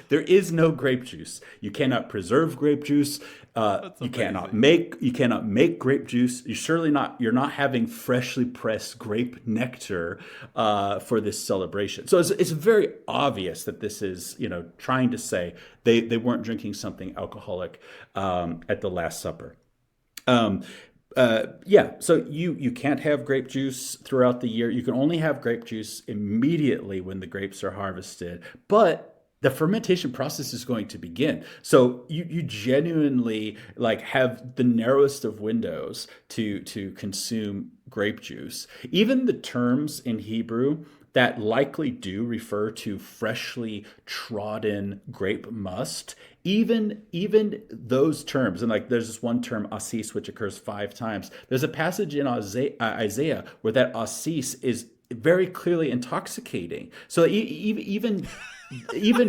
There is no grape juice. You cannot preserve grape juice. You cannot make grape juice. You're not having freshly pressed grape nectar for this celebration. So it's very obvious that this is, trying to say they weren't drinking something alcoholic at the Last Supper. So you can't have grape juice throughout the year. You can only have grape juice immediately when the grapes are harvested. But the fermentation process is going to begin. So you genuinely have the narrowest of windows to consume grape juice. Even the terms in Hebrew that likely do refer to freshly trodden grape must, even those terms, and there's this one term, asis, which occurs 5 times. There's a passage in Isaiah where that asis is very clearly intoxicating. So even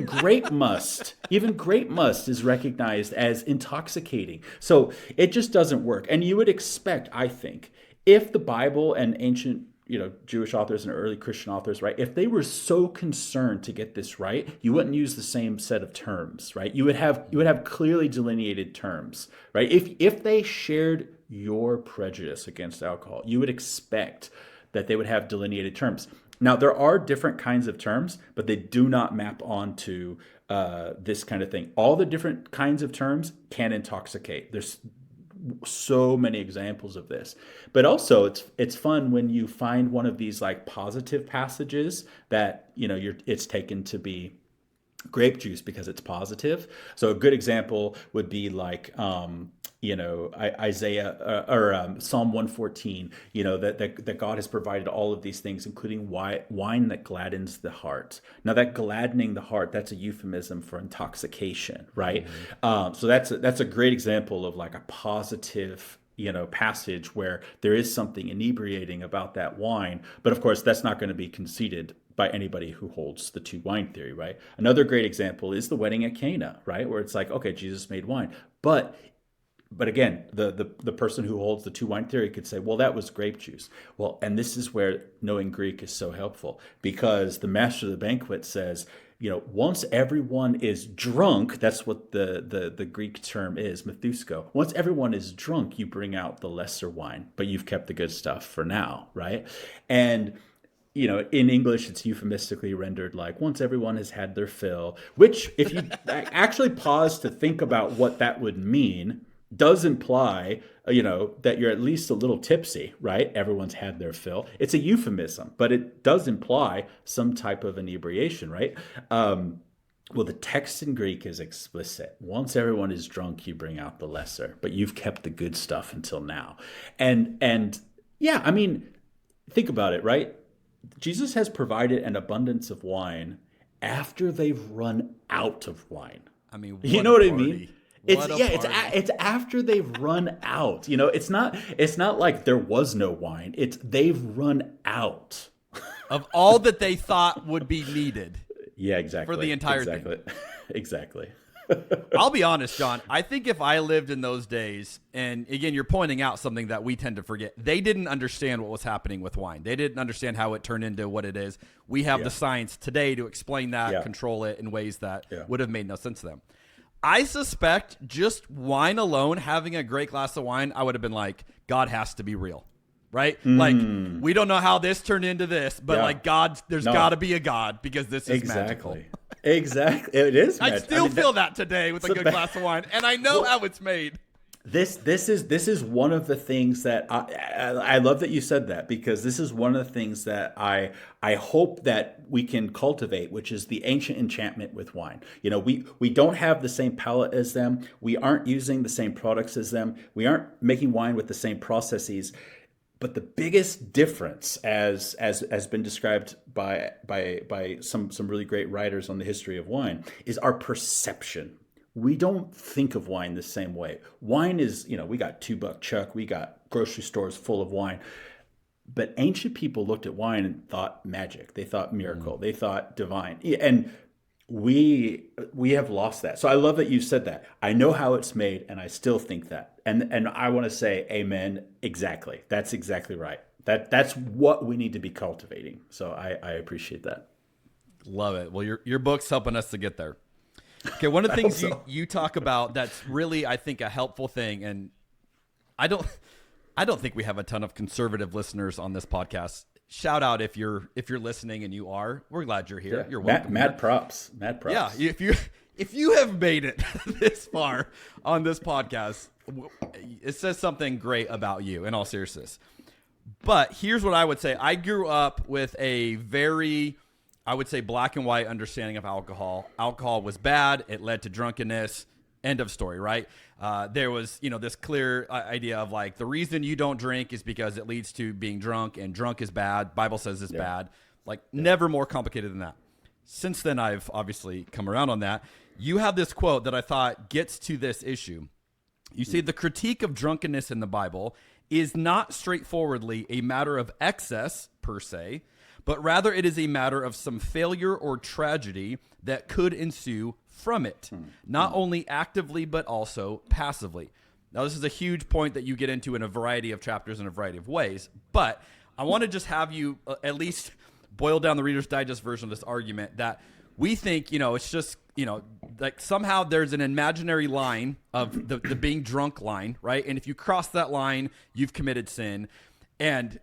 grape must is recognized as intoxicating. So it just doesn't work. And you would expect, I think, if the Bible and ancient Jewish authors and early Christian authors, right, if they were so concerned to get this right, you wouldn't use the same set of terms, right? You would have clearly delineated terms, right? If they shared your prejudice against alcohol, you would expect that they would have delineated terms. Now, there are different kinds of terms, but they do not map onto this kind of thing. All the different kinds of terms can intoxicate. There's so many examples of this. But also, it's fun when you find one of these positive passages that it's taken to be grape juice because it's positive. So a good example would be Isaiah or Psalm 114, that God has provided all of these things, including wine that gladdens the heart. Now that gladdening the heart, that's a euphemism for intoxication, right? Mm-hmm. So that's a great example of a positive passage where there is something inebriating about that wine. But of course, that's not going to be conceded by anybody who holds the 2 wine theory, right? Another great example is the wedding at Cana, right? Where it's okay, Jesus made wine. But again, the person who holds the 2 wine theory could say, well, that was grape juice. Well, and this is where knowing Greek is so helpful, because the master of the banquet says, once everyone is drunk, that's what the Greek term is, methusko. Once everyone is drunk, you bring out the lesser wine, but you've kept the good stuff for now, right? And in English, it's euphemistically rendered once everyone has had their fill, which if you actually pause to think about what that would mean, does imply, that you're at least a little tipsy, right? Everyone's had their fill. It's a euphemism, but it does imply some type of inebriation, right? Well, the text in Greek is explicit. Once everyone is drunk, you bring out the lesser, but you've kept the good stuff until now. And yeah, I mean, think about it, right? Jesus has provided an abundance of wine after they've run out of wine. I mean, you know what I mean? It's after they've run out. It's not like there was no wine. It's they've run out of all that they thought would be needed. Yeah, exactly. For the entire thing. Exactly. I'll be honest, John. I think if I lived in those days, and again, you're pointing out something that we tend to forget. They didn't understand what was happening with wine. They didn't understand how it turned into what it is. We have the science today to explain that, control it in ways that would have made no sense to them. I suspect just wine alone, having a great glass of wine, I would have been like, God has to be real, right? Like, we don't know how this turned into this, but God, there's got to be a God because this is magical. Exactly. It is magic. I still feel that today with a good glass of wine, and I know how it's made. This is one of the things that I love that you said that, because this is one of the things that I hope that we can cultivate, which is the ancient enchantment with wine. We don't have the same palate as them. We aren't using the same products as them. We aren't making wine with the same processes. But the biggest difference, as has been described by some really great writers on the history of wine, is our perception. We don't think of wine the same way. Wine is, we got $2 Chuck, we got grocery stores full of wine. But ancient people looked at wine and thought magic. They thought miracle. They thought divine. And we have lost that. So I love that you said that. I know how it's made, and I still think that. And I want to say amen. Exactly. That's exactly right. That's what we need to be cultivating. So I appreciate that. Love it. Well, your book's helping us to get there. Okay, one of the things you talk about that's really, I think, a helpful thing, and I don't think we have a ton of conservative listeners on this podcast. Shout out if you're listening, and you are. We're glad you're here. Yeah. You're welcome. Mad props. Yeah, if you have made it this far on this podcast, it says something great about you, in all seriousness. But here's what I would say. I grew up with a very, I would say, black and white understanding of alcohol. Alcohol was bad. It led to drunkenness. End of story, right? There was, this clear idea of like, the reason you don't drink is because it leads to being drunk, and drunk is bad. Bible says it's bad. Like, never more complicated than that. Since then, I've obviously come around on that. You have this quote that I thought gets to this issue. You say the critique of drunkenness in the Bible is not straightforwardly a matter of excess per se, but rather it is a matter of some failure or tragedy that could ensue from it, not only actively, but also passively. Now, this is a huge point that you get into in a variety of chapters in a variety of ways, but I want to just have you at least boil down the Reader's Digest version of this argument that we think, it's just, like somehow there's an imaginary line of the being drunk line, right? And if you cross that line, you've committed sin. And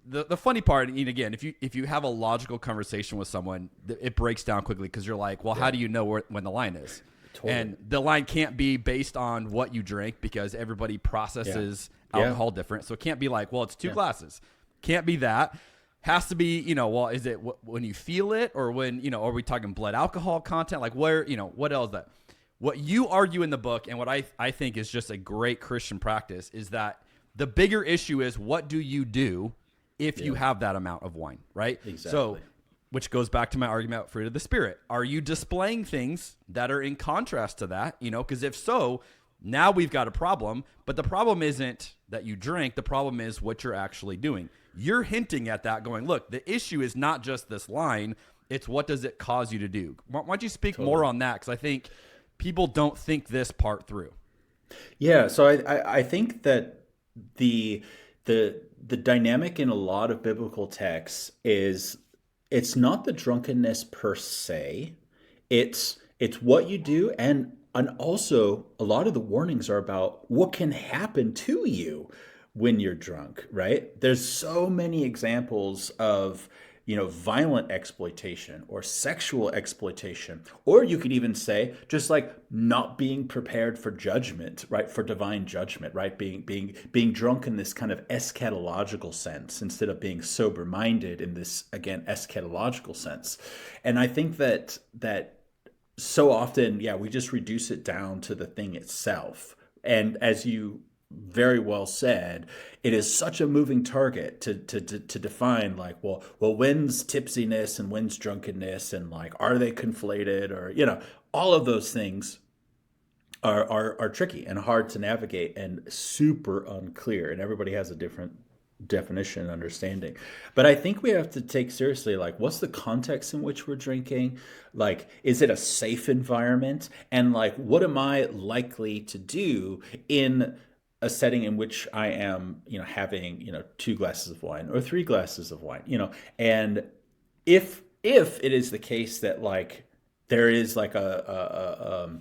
the funny part, and again, if you have a logical conversation with someone, it breaks down quickly because you're like, well, how do you know when the line is? Totally. And the line can't be based on what you drink because everybody processes alcohol different. So it can't be like, well, it's 2 glasses. Can't be that. Has to be, well, is it when you feel it, or when, are we talking blood alcohol content? Like where, what else that? What you argue in the book, and what I think is just a great Christian practice, is that the bigger issue is, what do you do if you have that amount of wine, right? Exactly. So, which goes back to my argument about fruit of the Spirit. Are you displaying things that are in contrast to that? Because if so, now we've got a problem. But the problem isn't that you drink. The problem is what you're actually doing. You're hinting at that, going, look, the issue is not just this line. It's what does it cause you to do? Why don't you speak more on that? Because I think people don't think this part through. Yeah, so I think that the dynamic in a lot of biblical texts is it's not the drunkenness per se. It's what you do, and also a lot of the warnings are about what can happen to you when you're drunk, right? There's so many examples of, violent exploitation or sexual exploitation, or you could even say just like not being prepared for judgment, right? For divine judgment, right? Being drunk in this kind of eschatological sense instead of being sober-minded in this, again, eschatological sense. And I think that so often, we just reduce it down to the thing itself. And as you very well said, it is such a moving target to define, like, well, when's tipsiness and when's drunkenness, and like, are they conflated, or all of those things are tricky and hard to navigate and super unclear, and everybody has a different definition and understanding. But I think we have to take seriously, like, what's the context in which we're drinking? Like, is it a safe environment? And like, what am I likely to do in a setting in which I am, having, 2 glasses of wine or 3 glasses of wine, and if it is the case that like there is like a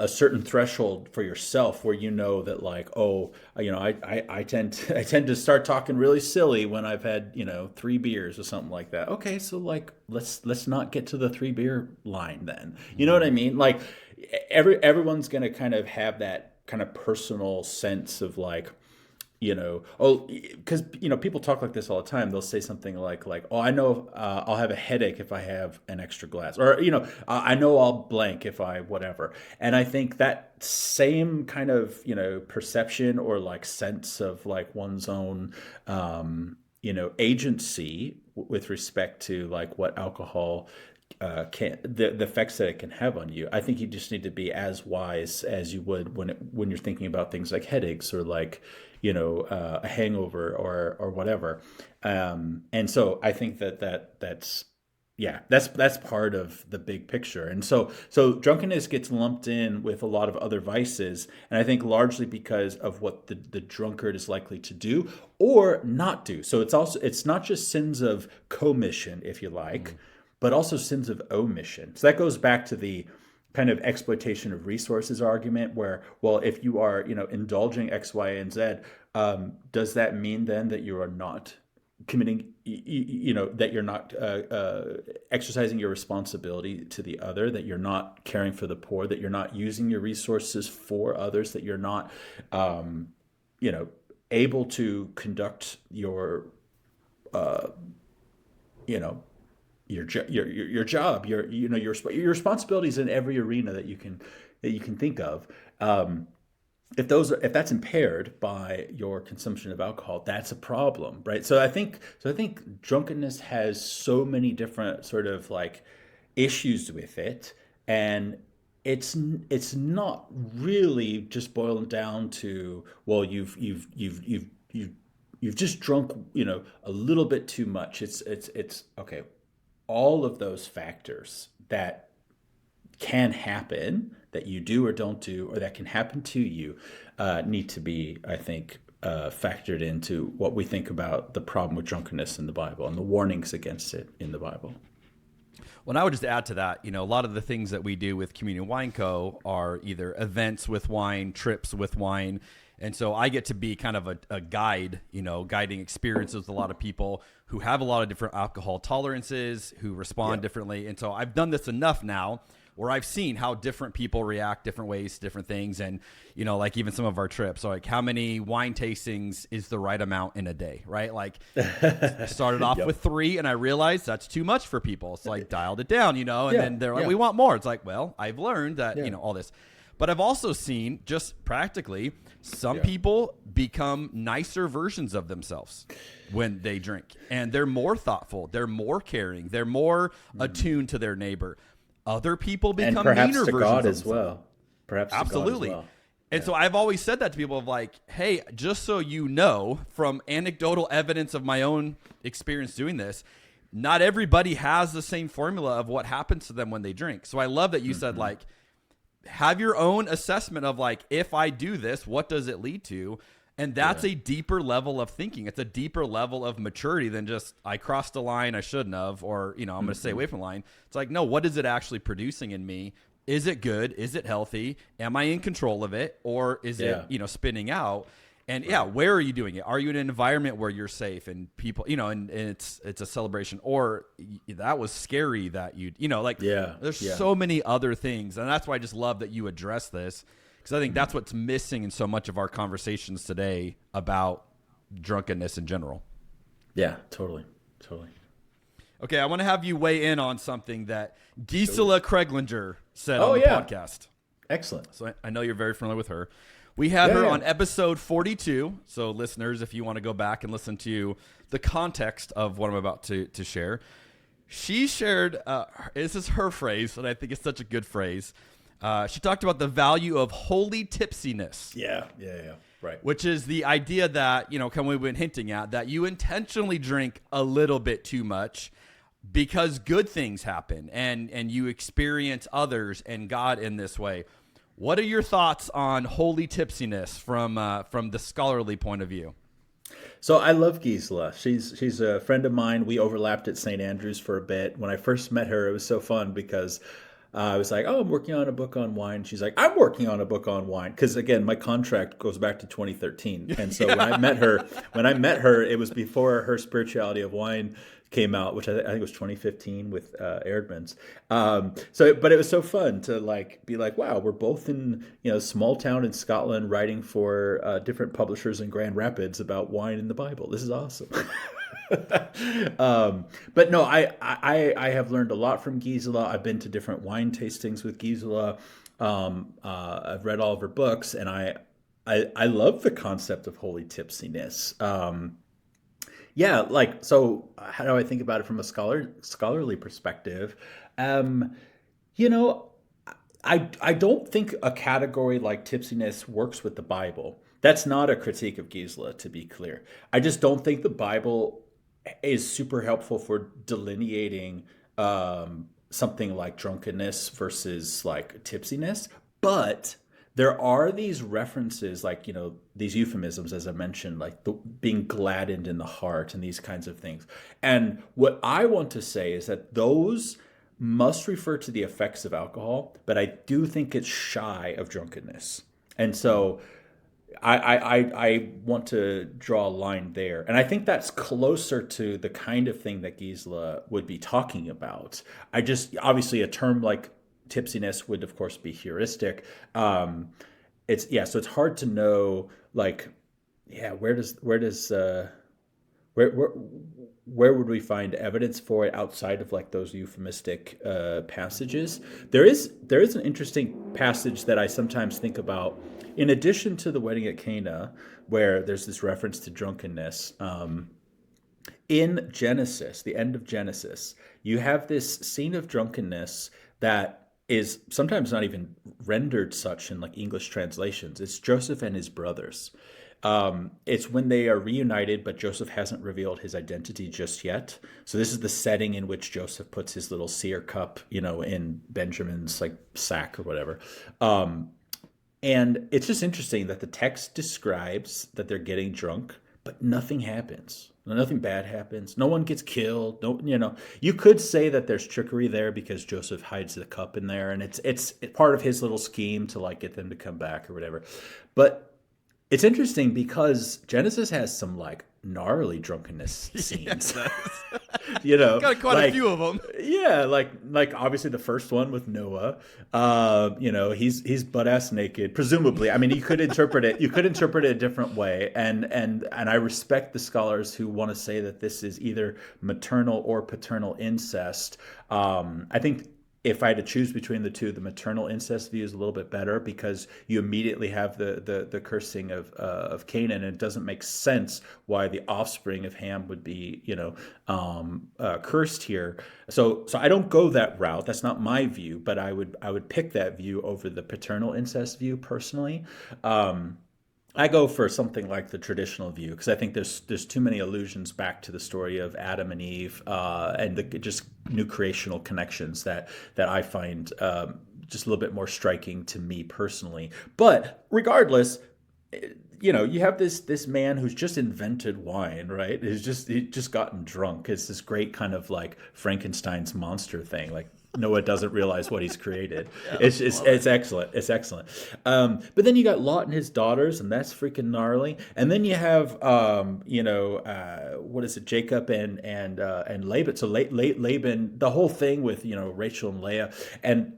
certain threshold for yourself where that like, I tend to start talking really silly when I've had 3 beers or something like that. Okay, so like let's not get to the 3 beer line then. You know what I mean? Like everyone's gonna kind of have that kind of personal sense of like, because people talk like this all the time. They'll say something like, oh, I know I'll have a headache if I have an extra glass, or I know I'll blank if I whatever. And I think that same kind of perception or like sense of like one's own agency with respect to like what alcohol the effects that it can have on you. I think you just need to be as wise as you would when you're thinking about things like headaches or like a hangover or whatever. And so I think that's Yeah, that's part of the big picture. And so drunkenness gets lumped in with a lot of other vices, and I think largely because of what the drunkard is likely to do or not do. So it's not just sins of commission, if you like, but also sins of omission. So that goes back to the kind of exploitation of resources argument where, well, if you are, indulging X, Y, and Z, does that mean then that you are not committing, that you're not exercising your responsibility to the other, that you're not caring for the poor, that you're not using your resources for others, that you're not, able to conduct your, your job, your responsibilities in every arena that you can think of. If that's impaired by your consumption of alcohol, that's a problem, right? So I think drunkenness has so many different sort of like issues with it, and it's not really just boiled down to, well, you've just drunk, a little bit too much. It's okay. All of those factors that can happen, that you do or don't do, or that can happen to you, need to be, I think, factored into what we think about the problem with drunkenness in the Bible and the warnings against it in the Bible. Well, and I would just add to that, a lot of the things that we do with Communion Wine Co. are either events with wine, trips with wine. And so I get to be kind of a guide, guiding experiences with a lot of people who have a lot of different alcohol tolerances, who respond differently. And so I've done this enough now where I've seen how different people react different ways to different things. And, like even some of our trips, so like how many wine tastings is the right amount in a day, right? Like I started off with 3 and I realized that's too much for people. So I dialed it down, and then they're like, we want more. It's like, well, I've learned that, all this. But I've also seen just practically some people become nicer versions of themselves when they drink, and they're more thoughtful. They're more caring. They're more attuned to their neighbor. Other people become and perhaps meaner to versions God of as well. Perhaps absolutely. To God as well. And so I've always said that to people of like, hey, just so you know, from anecdotal evidence of my own experience doing this, not everybody has the same formula of what happens to them when they drink. So I love that you said like, have your own assessment of like, if I do this, what does it lead to? And that's a deeper level of thinking. It's a deeper level of maturity than just, I crossed a line I shouldn't have, or, I'm going to stay away from the line. It's like, no, what is it actually producing in me? Is it good? Is it healthy? Am I in control of it? Or is it, spinning out? And where are you doing it? Are you in an environment where you're safe and people, and it's a celebration, or that was scary that there's so many other things. And that's why I just love that you address this, because I think that's what's missing in so much of our conversations today about drunkenness in general. Yeah, totally. Okay, I want to have you weigh in on something that Gisela Kreglinger said on the podcast. Excellent. So I know you're very familiar with her. We had her on episode 42. So listeners, if you want to go back and listen to the context of what I'm about to share, she shared, this is her phrase, and I think it's such a good phrase. She talked about the value of holy tipsiness. Yeah. Right. Which is the idea that, we've been hinting at, that you intentionally drink a little bit too much because good things happen and you experience others and God in this way. What are your thoughts on holy tipsiness from the scholarly point of view? So I love Gisela. She's a friend of mine. We overlapped at St. Andrews for a bit. When I first met her, it was so fun because I was like, I'm working on a book on wine. She's like, I'm working on a book on wine. Because again, my contract goes back to 2013. And so when I met her, it was before her Spirituality of Wine came out, which I think was 2015 with Erdman's. But it was so fun to be like, wow, we're both in small town in Scotland writing for different publishers in Grand Rapids about wine in the Bible. This is awesome. But no, I have learned a lot from Gisela. I've been to different wine tastings with Gisela. I've read all of her books, and I love the concept of holy tipsiness. So how do I think about it from a scholarly perspective? I don't think a category like tipsiness works with the Bible. That's not a critique of Gisela, to be clear. I just don't think the Bible is super helpful for delineating something like drunkenness versus like tipsiness, but there are these references, like, these euphemisms, as I mentioned, like being gladdened in the heart and these kinds of things. And what I want to say is that those must refer to the effects of alcohol, but I do think it's shy of drunkenness. And so I want to draw a line there. And I think that's closer to the kind of thing that Gisela would be talking about. Obviously a term like tipsiness would of course be heuristic. So it's hard to know, like, where would we find evidence for it outside of like those euphemistic passages? There is an interesting passage that I sometimes think about, in addition to the wedding at Cana, where there's this reference to drunkenness. In Genesis, the end of Genesis, you have this scene of drunkenness that is sometimes not even rendered such in like English translations. It's Joseph and his brothers. It's when they are reunited, but Joseph hasn't revealed his identity just yet. So this is the setting in which Joseph puts his little seer cup, in Benjamin's like sack or whatever. And it's just interesting that the text describes that they're getting drunk, but nothing happens. Nothing bad happens. No one gets killed. No, you could say that there's trickery there because Joseph hides the cup in there, and it's part of his little scheme to like get them to come back or whatever. But it's interesting because Genesis has some like gnarly drunkenness scenes. Got quite a few of them. Yeah, like obviously the first one with Noah. He's butt ass naked, presumably. I mean, you could interpret it a different way, and I respect the scholars who want to say that this is either maternal or paternal incest. I think if I had to choose between the two, the maternal incest view is a little bit better because you immediately have the cursing of Canaan, and it doesn't make sense why the offspring of Ham would be cursed here. So I don't go that route. That's not my view, but I would pick that view over the paternal incest view personally. I go for something like the traditional view because I think there's too many allusions back to the story of Adam and Eve and the just new creational connections that I find just a little bit more striking to me personally. But regardless, you have this man who's just invented wine, right? He's just gotten drunk. It's this great kind of like Frankenstein's monster thing, like Noah doesn't realize what he's created. It's excellent. It's excellent. But then you got Lot and his daughters, and that's freaking gnarly. And then you have, what is it, Jacob and Laban. So Laban, the whole thing with Rachel and Leah, and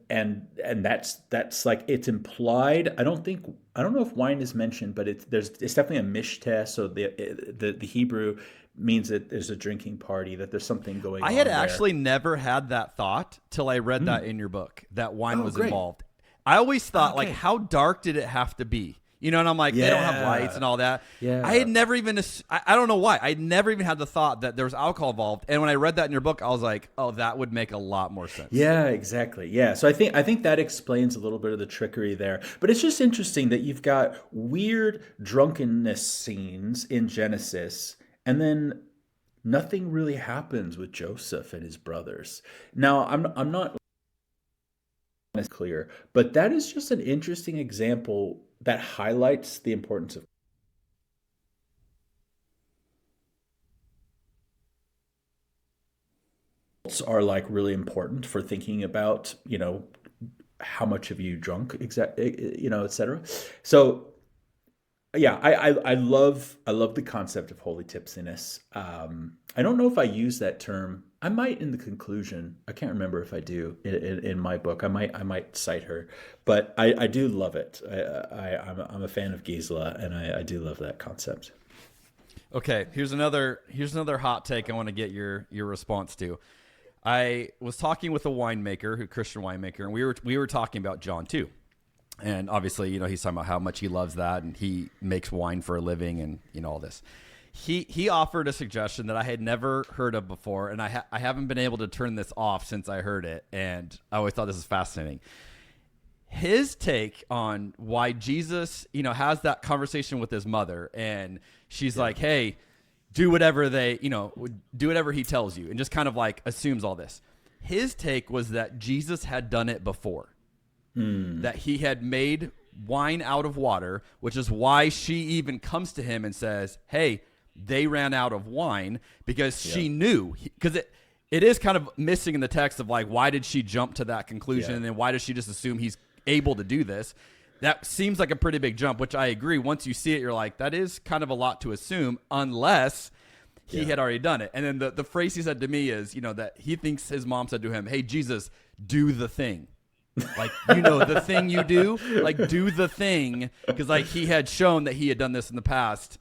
that's like it's implied. I don't know if wine is mentioned, but it's definitely a mishtes. So the Hebrew means that there's a drinking party, that there's something going on. I had actually never had that thought till I read that in your book, that wine was involved. I always thought, like, how dark did it have to be? And I'm like, they don't have lights and all that. Yeah. I had never even, I don't know why. I never even had the thought that there was alcohol involved. And when I read that in your book, I was like, oh, that would make a lot more sense. Yeah, exactly. Yeah. So I think that explains a little bit of the trickery there. But it's just interesting that you've got weird drunkenness scenes in Genesis, and then nothing really happens with Joseph and his brothers. Now, I'm not clear, but that is just an interesting example that highlights the importance of are like really important for thinking about, how much have you drunk, et cetera. So yeah, I love the concept of holy tipsiness. I don't know if I use that term. I might in the conclusion. I can't remember if I do in my book. I might cite her, but I do love it. I'm a fan of Gisela, and I do love that concept. Okay, here's another hot take I want to get your response to. I was talking with a Christian winemaker, and we were talking about John 2. And obviously, he's talking about how much he loves that, and he makes wine for a living, and all this. He offered a suggestion that I had never heard of before, and I haven't been able to turn this off since I heard it, and I always thought this was fascinating. His take on why Jesus, has that conversation with his mother, and she's like, "Hey, do whatever he tells you," and just kind of like assumes all this. His take was that Jesus had done it before, that he had made wine out of water, which is why she even comes to him and says, hey, they ran out of wine, because she knew, because it is kind of missing in the text of like, why did she jump to that conclusion? And then why does she just assume he's able to do this? That seems like a pretty big jump, which I agree. Once you see it, you're like, that is kind of a lot to assume, unless he had already done it. And then the phrase he said to me is, that he thinks his mom said to him, hey, Jesus, do the thing. Like, the thing you do, like, do the thing. Because like he had shown that he had done this in the past.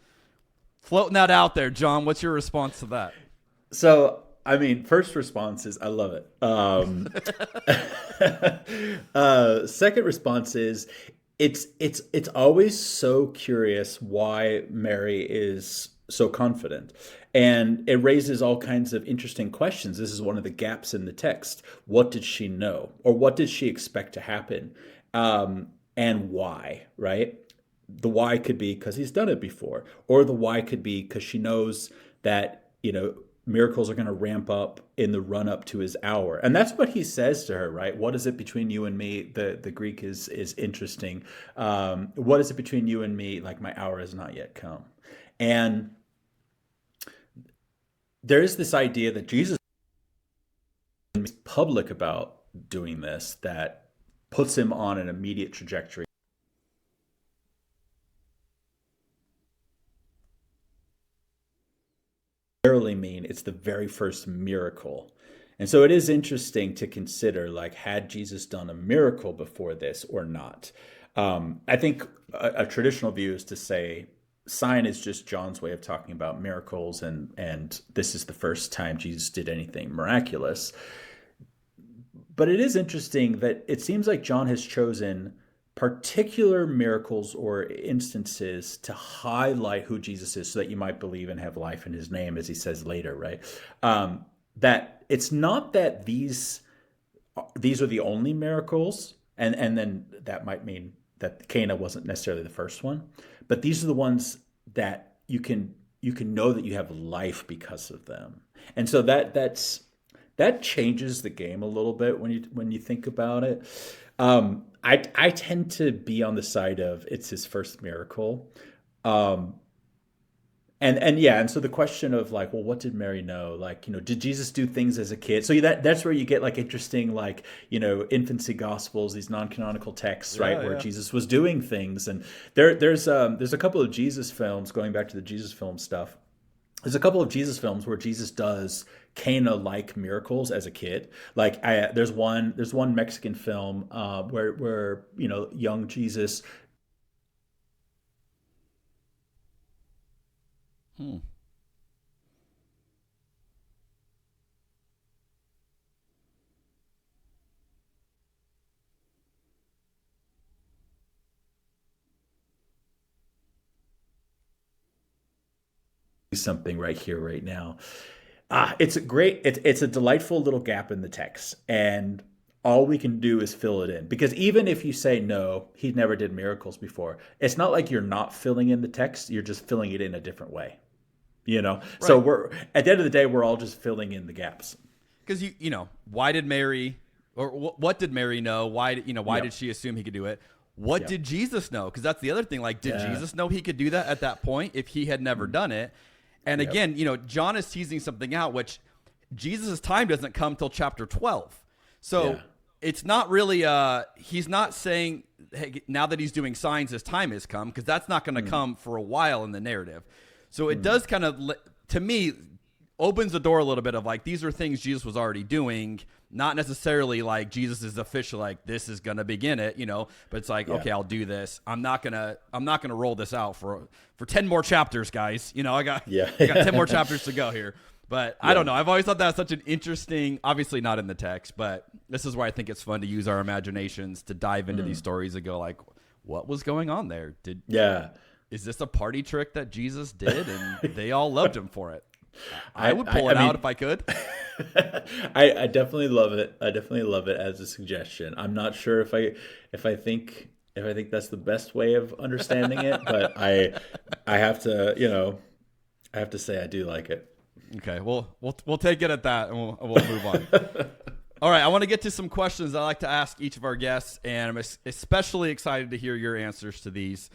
Floating that out there, John, what's your response to that? So, I mean, first response is I love it. Second response is it's always so curious why Mary is so confident. And it raises all kinds of interesting questions. This is one of the gaps in the text. What did she know? Or what did she expect to happen? And why, right? The why could be because he's done it before. Or the why could be because she knows that, miracles are going to ramp up in the run up to his hour. And that's what he says to her, right? What is it between you and me? The Greek is interesting. What is it between you and me? Like, my hour has not yet come. And there is this idea that Jesus is public about doing this that puts him on an immediate trajectory. Mean it's the very first miracle. And so it is interesting to consider, like, had Jesus done a miracle before this or not? I think a traditional view is to say sign is just John's way of talking about miracles, and this is the first time Jesus did anything miraculous. But it is interesting that it seems like John has chosen particular miracles or instances to highlight who Jesus is so that you might believe and have life in his name, as he says later, right? That it's not that these are the only miracles, and then that might mean that Cana wasn't necessarily the first one, but these are the ones that you can know that you have life because of them. And so that changes the game a little bit when you think about it. I tend to be on the side of it's his first miracle. And so the question of like, well, what did Mary know? Like, did Jesus do things as a kid? So that's where you get like interesting, like, infancy gospels, these non-canonical texts, right? Where Jesus was doing things. And there's a couple of Jesus films, going back to the Jesus film stuff. There's a couple of Jesus films where Jesus does Cana-like miracles as a kid. Like there's one Mexican film where young Jesus. Something right here, right now. It's a delightful little gap in the text, and all we can do is fill it in. Because even if you say no, he never did miracles before, it's not like you're not filling in the text, you're just filling it in a different way. Right. So we're at the end of the day, we're all just filling in the gaps. Because why did Mary, or what did Mary know? Why did she assume he could do it? What did Jesus know? Because that's the other thing. Like, did Jesus know he could do that at that point if he had never done it? And again, John is teasing something out, which Jesus' time doesn't come till chapter 12. So it's not really, he's not saying, hey, now that he's doing signs, his time has come, because that's not going to come for a while in the narrative. So it does kind of, to me, opens the door a little bit of like, these are things Jesus was already doing, not necessarily like Jesus is official, like this is going to begin it, but it's like, okay, I'll do this. I'm not going to roll this out for 10 more chapters, guys. I got 10 more chapters to go here, but I don't know. I've always thought that's such an interesting, obviously not in the text, but this is where I think it's fun to use our imaginations to dive into these stories and go like, what was going on there? Is this a party trick that Jesus did and they all loved him for it? I would pull it out if I could. I definitely love it. I definitely love it as a suggestion. I'm not sure if I think that's the best way of understanding it, but I have to say I do like it. Okay, we'll take it at that, and we'll move on. All right, I want to get to some questions I like to ask each of our guests, and I'm especially excited to hear your answers to these.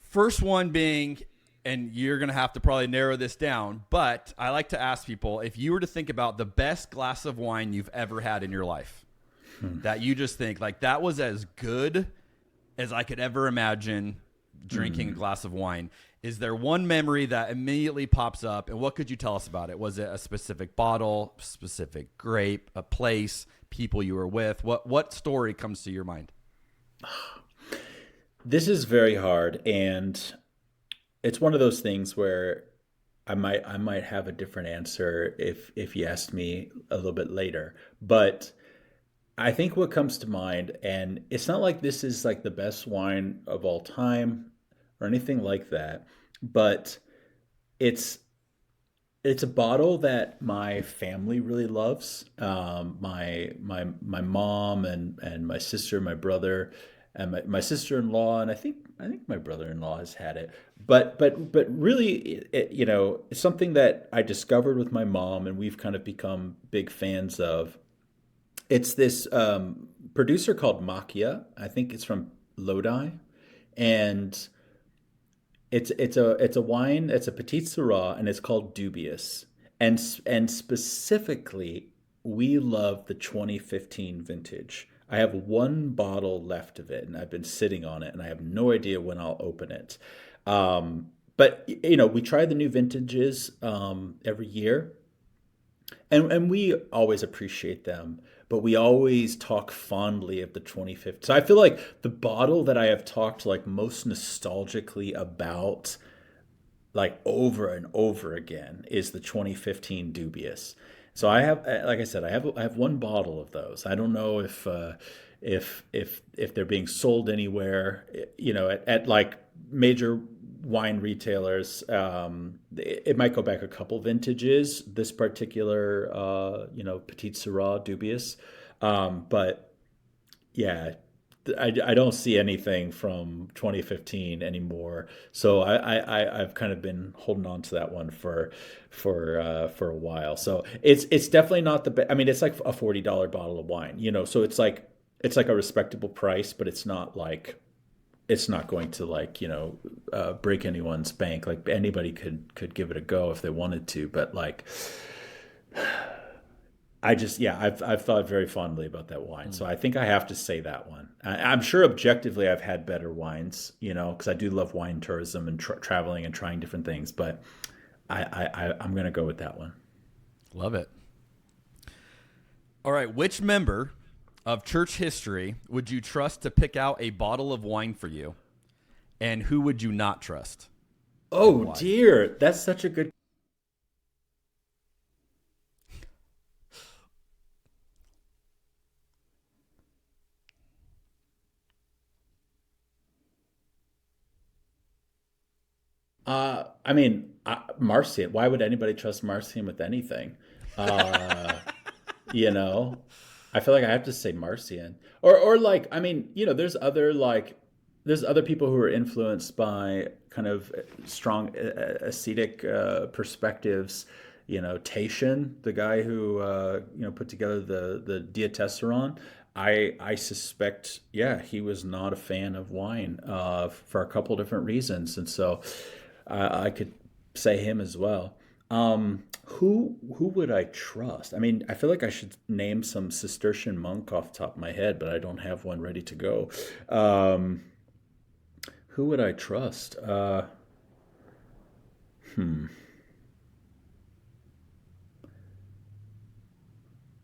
First one being, and you're going to have to probably narrow this down, but I like to ask people, if you were to think about the best glass of wine you've ever had in your life, that you just think, like, that was as good as I could ever imagine drinking a glass of wine. Is there one memory that immediately pops up, and what could you tell us about it? Was it a specific bottle, specific grape, a place, people you were with? What story comes to your mind? This is very hard, and it's one of those things where I might have a different answer if you asked me a little bit later. But I think what comes to mind, and it's not like this is like the best wine of all time or anything like that, but it's a bottle that my family really loves. My mom and my sister, my brother, and my sister-in-law, and I think my brother-in-law has had it. But really, it's something that I discovered with my mom, and we've kind of become big fans of. It's this producer called Macchia. I think it's from Lodi, and it's a wine. It's a Petit Syrah, and it's called Dubious. And specifically, we love the 2015 vintage. I have one bottle left of it, and I've been sitting on it, and I have no idea when I'll open it. But we try the new vintages every year, and we always appreciate them. But we always talk fondly of the 2015. So I feel like the bottle that I have talked like most nostalgically about, like over and over again, is the 2015 Dubious. So I have, like I said, I have one bottle of those. I don't know if they're being sold anywhere, at like major wine retailers. It might go back a couple vintages, this particular Petit Syrah Dubious, but yeah, I don't see anything from 2015 anymore. So I've kind of been holding on to that one for a while. So it's definitely not the best. I mean, it's like a $40 bottle of wine, so it's like a respectable price, but it's not going to break anyone's bank. Like anybody could give it a go if they wanted to, but like I've thought very fondly about that wine. So I think I have to say that one. I'm sure objectively I've had better wines, because I do love wine tourism and traveling and trying different things, but I'm going to go with that one. Love it. All right. Which member of church history would you trust to pick out a bottle of wine for you, and who would you not trust? Oh dear, that's such a good. Marcion. Why would anybody trust Marcion with anything? I feel like I have to say Marcion, or there's other people who are influenced by kind of strong ascetic perspectives. Tatian, the guy who put together the Diatessaron. I suspect, he was not a fan of wine for a couple different reasons, and so I could say him as well. Who would I trust? I mean, I feel like I should name some Cistercian monk off the top of my head, but I don't have one ready to go. Who would I trust?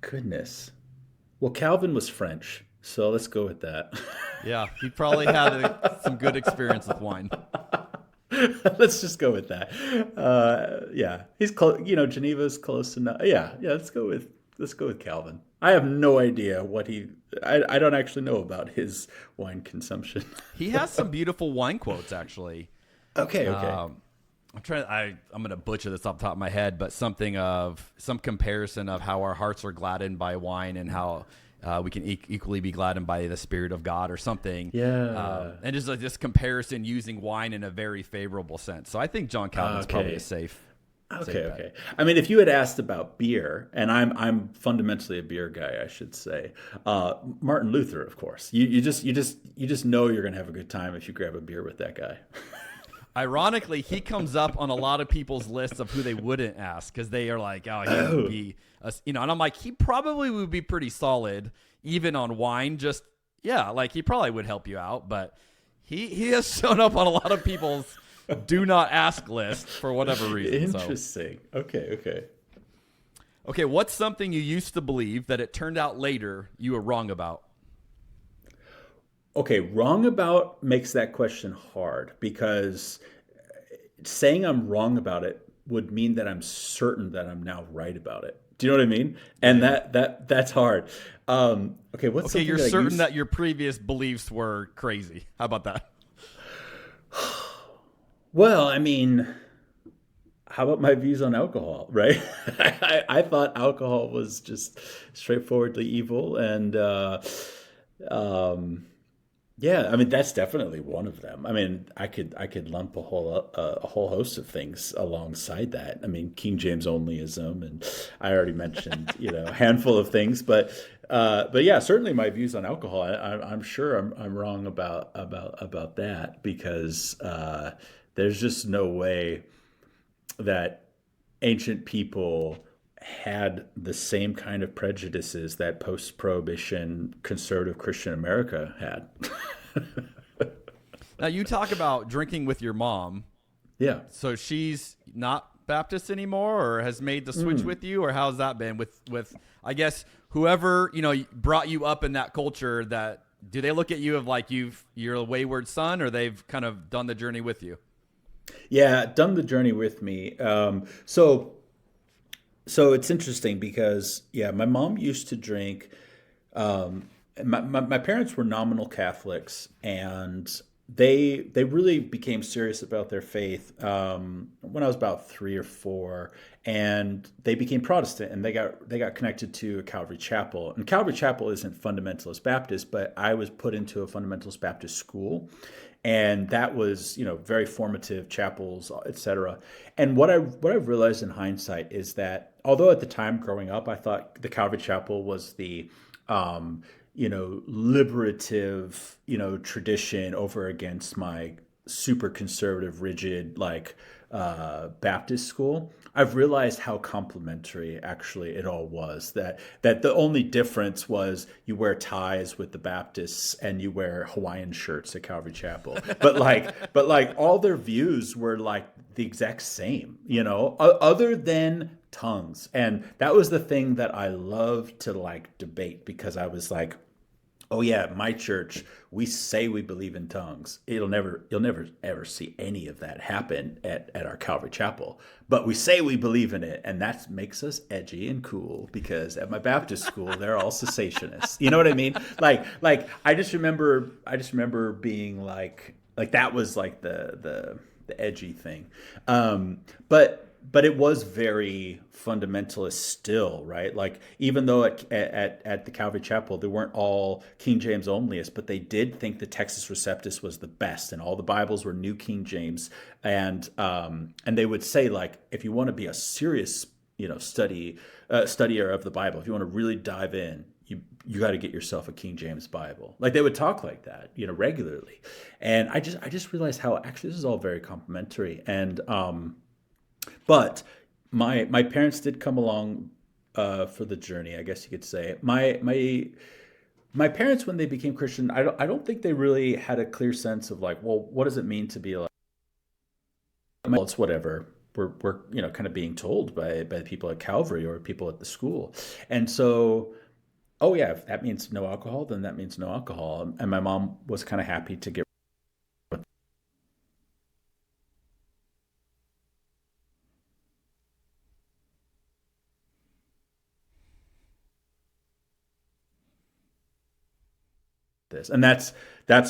Goodness. Well, Calvin was French, so let's go with that. Yeah, he probably had some good experience with wine. Let's just go with that. He's close. Geneva's close enough. Yeah. Let's go with Calvin. I have no idea what I don't actually know about his wine consumption. He has some beautiful wine quotes, actually. Okay. I'm going to butcher this off the top of my head, but some comparison of how our hearts are gladdened by wine and how we can equally be gladdened by the Spirit of God or something. Yeah. And just this comparison using wine in a very favorable sense. So I think John Calvin's probably a safe. Okay, okay. I mean, if you had asked about beer, and I'm fundamentally a beer guy, I should say. Martin Luther, of course. You just know you're gonna have a good time if you grab a beer with that guy. Ironically, he comes up on a lot of people's lists of who they wouldn't ask because they are like, oh, he would be, and I'm like, he probably would be pretty solid even on wine. Just like he probably would help you out, but he has shown up on a lot of people's do not ask list for whatever reason. Interesting. So. Okay. What's something you used to believe that it turned out later you were wrong about? Okay, wrong about makes that question hard because saying I'm wrong about it would mean that I'm certain that I'm now right about it. Do you know what I mean? And that's hard. Okay, what's okay? You're certain that your previous beliefs were crazy. How about that? Well, I mean, how about my views on alcohol, right? I thought alcohol was just straightforwardly evil, and yeah, I mean that's definitely one of them. I mean, I could lump a whole host of things alongside that. I mean, King James onlyism, and I already mentioned a handful of things, but yeah, certainly my views on alcohol. I'm sure I'm wrong about that because there's just no way that ancient people had the same kind of prejudices that post-prohibition conservative Christian America had. Now you talk about drinking with your mom. Yeah. So she's not Baptist anymore, or has made the switch with you, or how's that been with I guess whoever brought you up in that culture? That do they look at you of like you're a wayward son, or they've kind of done the journey with you? Yeah, done the journey with me. So it's interesting because my mom used to drink. My parents were nominal Catholics, and they really became serious about their faith when I was about 3 or 4, and they became Protestant, and they got connected to a Calvary Chapel. And Calvary Chapel isn't fundamentalist Baptist, but I was put into a fundamentalist Baptist school. And that was, very formative, chapels, etc. And what I've realized in hindsight is that although at the time growing up, I thought the Calvary Chapel was the, liberative, tradition over against my super conservative, rigid, Baptist school, I've realized how complementary actually it all was. That the only difference was you wear ties with the Baptists and you wear Hawaiian shirts at Calvary Chapel. But all their views were like the exact same, other than tongues. And that was the thing that I loved to debate, because I was like, oh yeah, my church, we say we believe in tongues. You'll never ever see any of that happen at our Calvary Chapel. But we say we believe in it, and that makes us edgy and cool, because at my Baptist school, they're all cessationists. You know what I mean? Like I just remember being like that was like the edgy thing. But it was very fundamentalist still, right? Like, even though at the Calvary Chapel, they weren't all King James onlyists, but they did think the Textus Receptus was the best, and all the Bibles were New King James. And they would say, like, if you want to be a serious, studier of the Bible, if you want to really dive in, you got to get yourself a King James Bible. Like, they would talk like that, regularly. And I just realized how actually this is all very complimentary. And but my parents did come along for the journey, I guess you could say. My parents, when they became Christian, I don't think they really had a clear sense of like, well, what does it mean to be like? Well, it's whatever we're kind of being told by the people at Calvary or people at the school. And so, oh yeah, if that means no alcohol, then that means no alcohol. And my mom was kind of happy to get this. And that's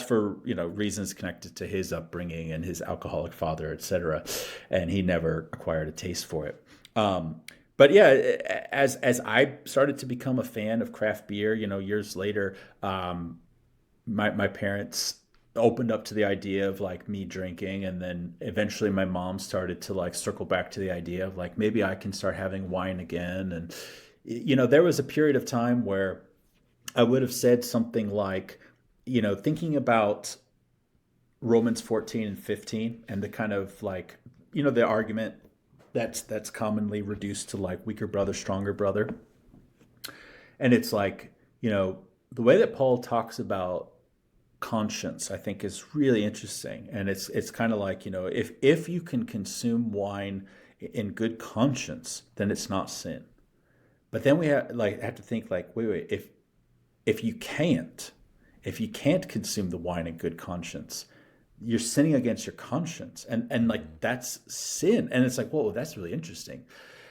for reasons connected to his upbringing and his alcoholic father, etc. And he never acquired a taste for it. But yeah, as I started to become a fan of craft beer, years later, my parents opened up to the idea of like me drinking, and then eventually my mom started to like circle back to the idea of like maybe I can start having wine again. And there was a period of time where I would have said something like, thinking about Romans 14 and 15 and the kind of like, the argument that's commonly reduced to like weaker brother, stronger brother. And it's like, the way that Paul talks about conscience, I think, is really interesting. And it's kind of like, if you can consume wine in good conscience, then it's not sin. But then we have to think like, wait, if you can't consume the wine in good conscience, you're sinning against your conscience, and like that's sin. And it's like, whoa, that's really interesting.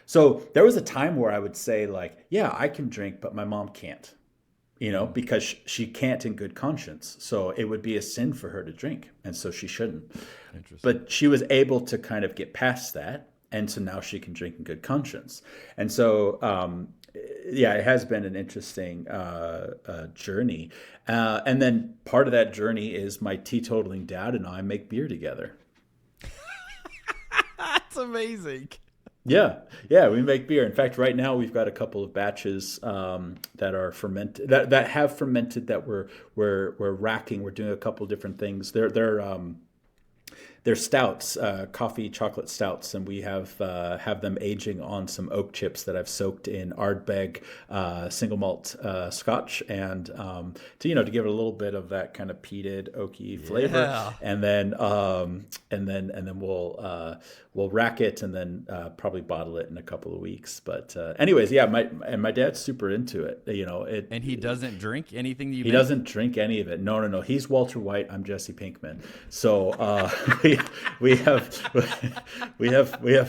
So there was a time where I would say like, yeah, I can drink, but my mom can't, because she can't in good conscience. So it would be a sin for her to drink, and so she shouldn't. But she was able to kind of get past that, and so now she can drink in good conscience. And so yeah, it has been an interesting journey. And then part of that journey is my teetotaling dad and I make beer together. That's amazing. Yeah, we make beer. In fact, right now we've got a couple of batches that are fermented, that have fermented, that we're racking. We're doing a couple of different things. They're stouts, coffee chocolate stouts, and we have them aging on some oak chips that I've soaked in Ardbeg single malt Scotch, and to give it a little bit of that kind of peated oaky flavor. Yeah. And then we'll rack it, and then probably bottle it in a couple of weeks. But anyways, yeah, my dad's super into it. And he doesn't drink anything you He make? doesn't drink any of it. No. He's Walter White. I'm Jesse Pinkman. So we have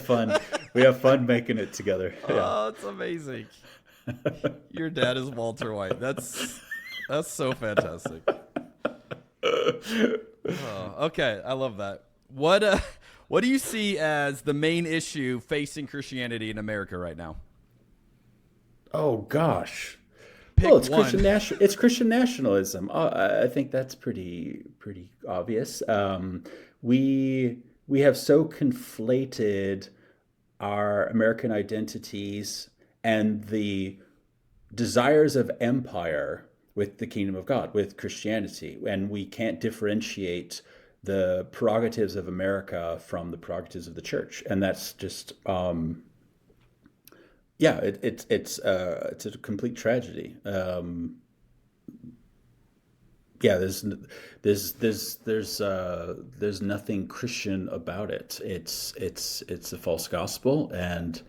fun. We have fun making it together. Oh, Yeah. that's amazing. Your dad is Walter White. That's so fantastic. Oh, okay, I love that. What do you see as the main issue facing Christianity in America right now? Oh gosh. Pick It's one. It's Christian nationalism. I think that's pretty obvious. We have so conflated our American identities and the desires of empire with the kingdom of God, with Christianity, and we can't differentiate the prerogatives of America from the prerogatives of the church, and that's just it's a complete tragedy. There's nothing Christian about it. It's a false gospel, and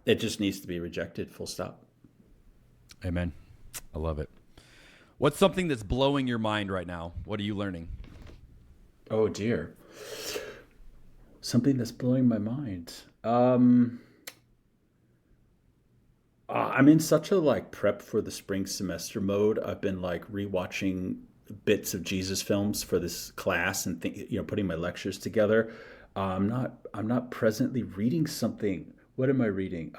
it just needs to be rejected. Full stop. Amen. I love it. What's something that's blowing your mind right now? What are you learning? Oh dear. Something that's blowing my mind. I'm in such a prep for the spring semester mode. I've been rewatching bits of Jesus films for this class and putting my lectures together. I'm not presently reading something. What am I reading?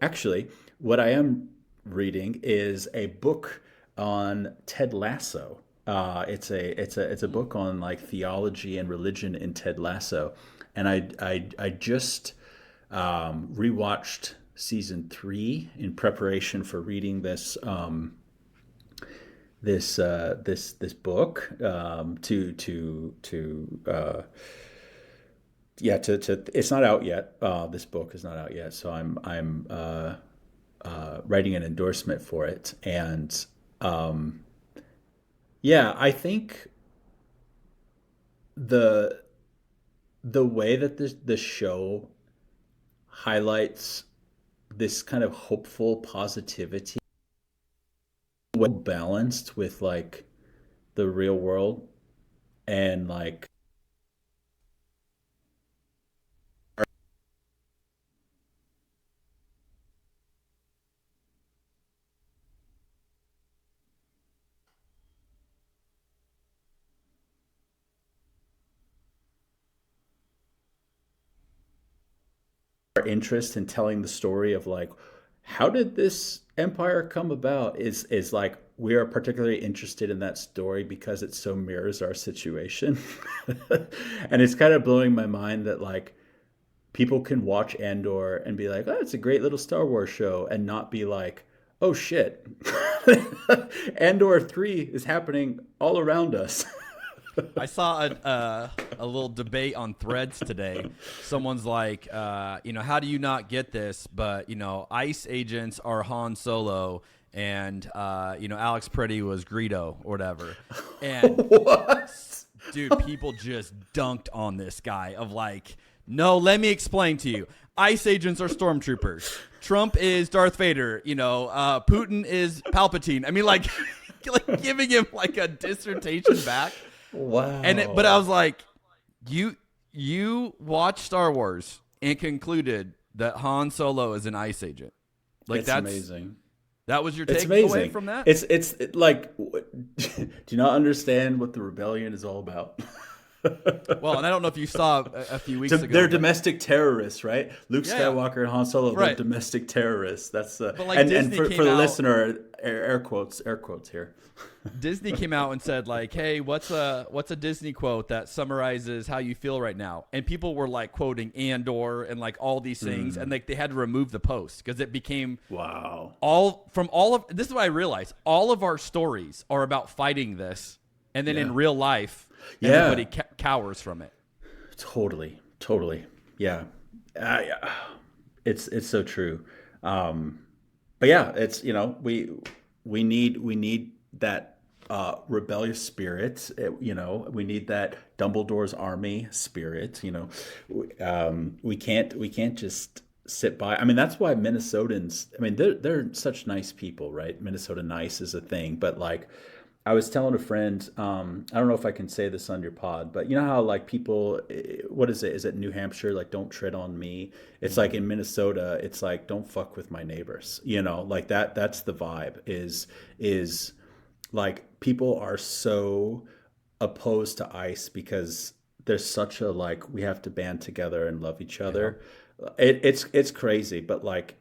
Actually, what I am reading is a book on Ted Lasso. It's a book on theology and religion in Ted Lasso, and I just rewatched season 3 in preparation for reading this book it's not out yet. This book is not out yet, so I'm writing an endorsement for it, and I think the way that the show highlights this kind of hopeful positivity, well balanced with the real world, and our interest in telling the story of how did this empire come about? Is like, we are particularly interested in that story because it so mirrors our situation. And it's kind of blowing my mind that like people can watch Andor and be like, oh, it's a great little Star Wars show, and not be like, oh shit, Andor 3 is happening all around us. I saw a little debate on Threads today. Someone's like, how do you not get this? But, ICE agents are Han Solo, and, Alex Pretty was Greedo or whatever. And, dude, people just dunked on this guy of like, no, let me explain to you. ICE agents are stormtroopers. Trump is Darth Vader. Putin is Palpatine. I mean, like giving him like a dissertation back. Wow. But I was like, you watched Star Wars and concluded that Han Solo is an ICE agent. Like, that's amazing. That was your It's takeaway from that? It's like, do you not understand what the rebellion is all about? Well, and I don't know if you saw a few weeks ago. They're domestic terrorists, right? Luke Yeah. Skywalker and Han Solo, Right. they're domestic terrorists. That's But, like, and Disney for came the out- listener, air quotes here. Disney came out and said like, hey, what's a Disney quote that summarizes how you feel right now? And people were like quoting Andor and like all these things, and like they had to remove the post because it became this is what I realized. All of our stories are about fighting this, and then in real life, everybody cowers from it. Totally. Yeah. It's so true. But yeah, it's, we need that rebellious spirit. We need that Dumbledore's army spirit. We can't just sit by. I mean, that's why Minnesotans. I mean, they're such nice people, right? Minnesota nice is a thing, but like, I was telling a friend, I don't know if I can say this on your pod, but you know how like people, what is it? Is it New Hampshire? Like, don't tread on me. It's like in Minnesota, it's like, don't fuck with my neighbors. Like that's the vibe is like people are so opposed to ICE because there's such a like, we have to band together and love each other. It's crazy, but like,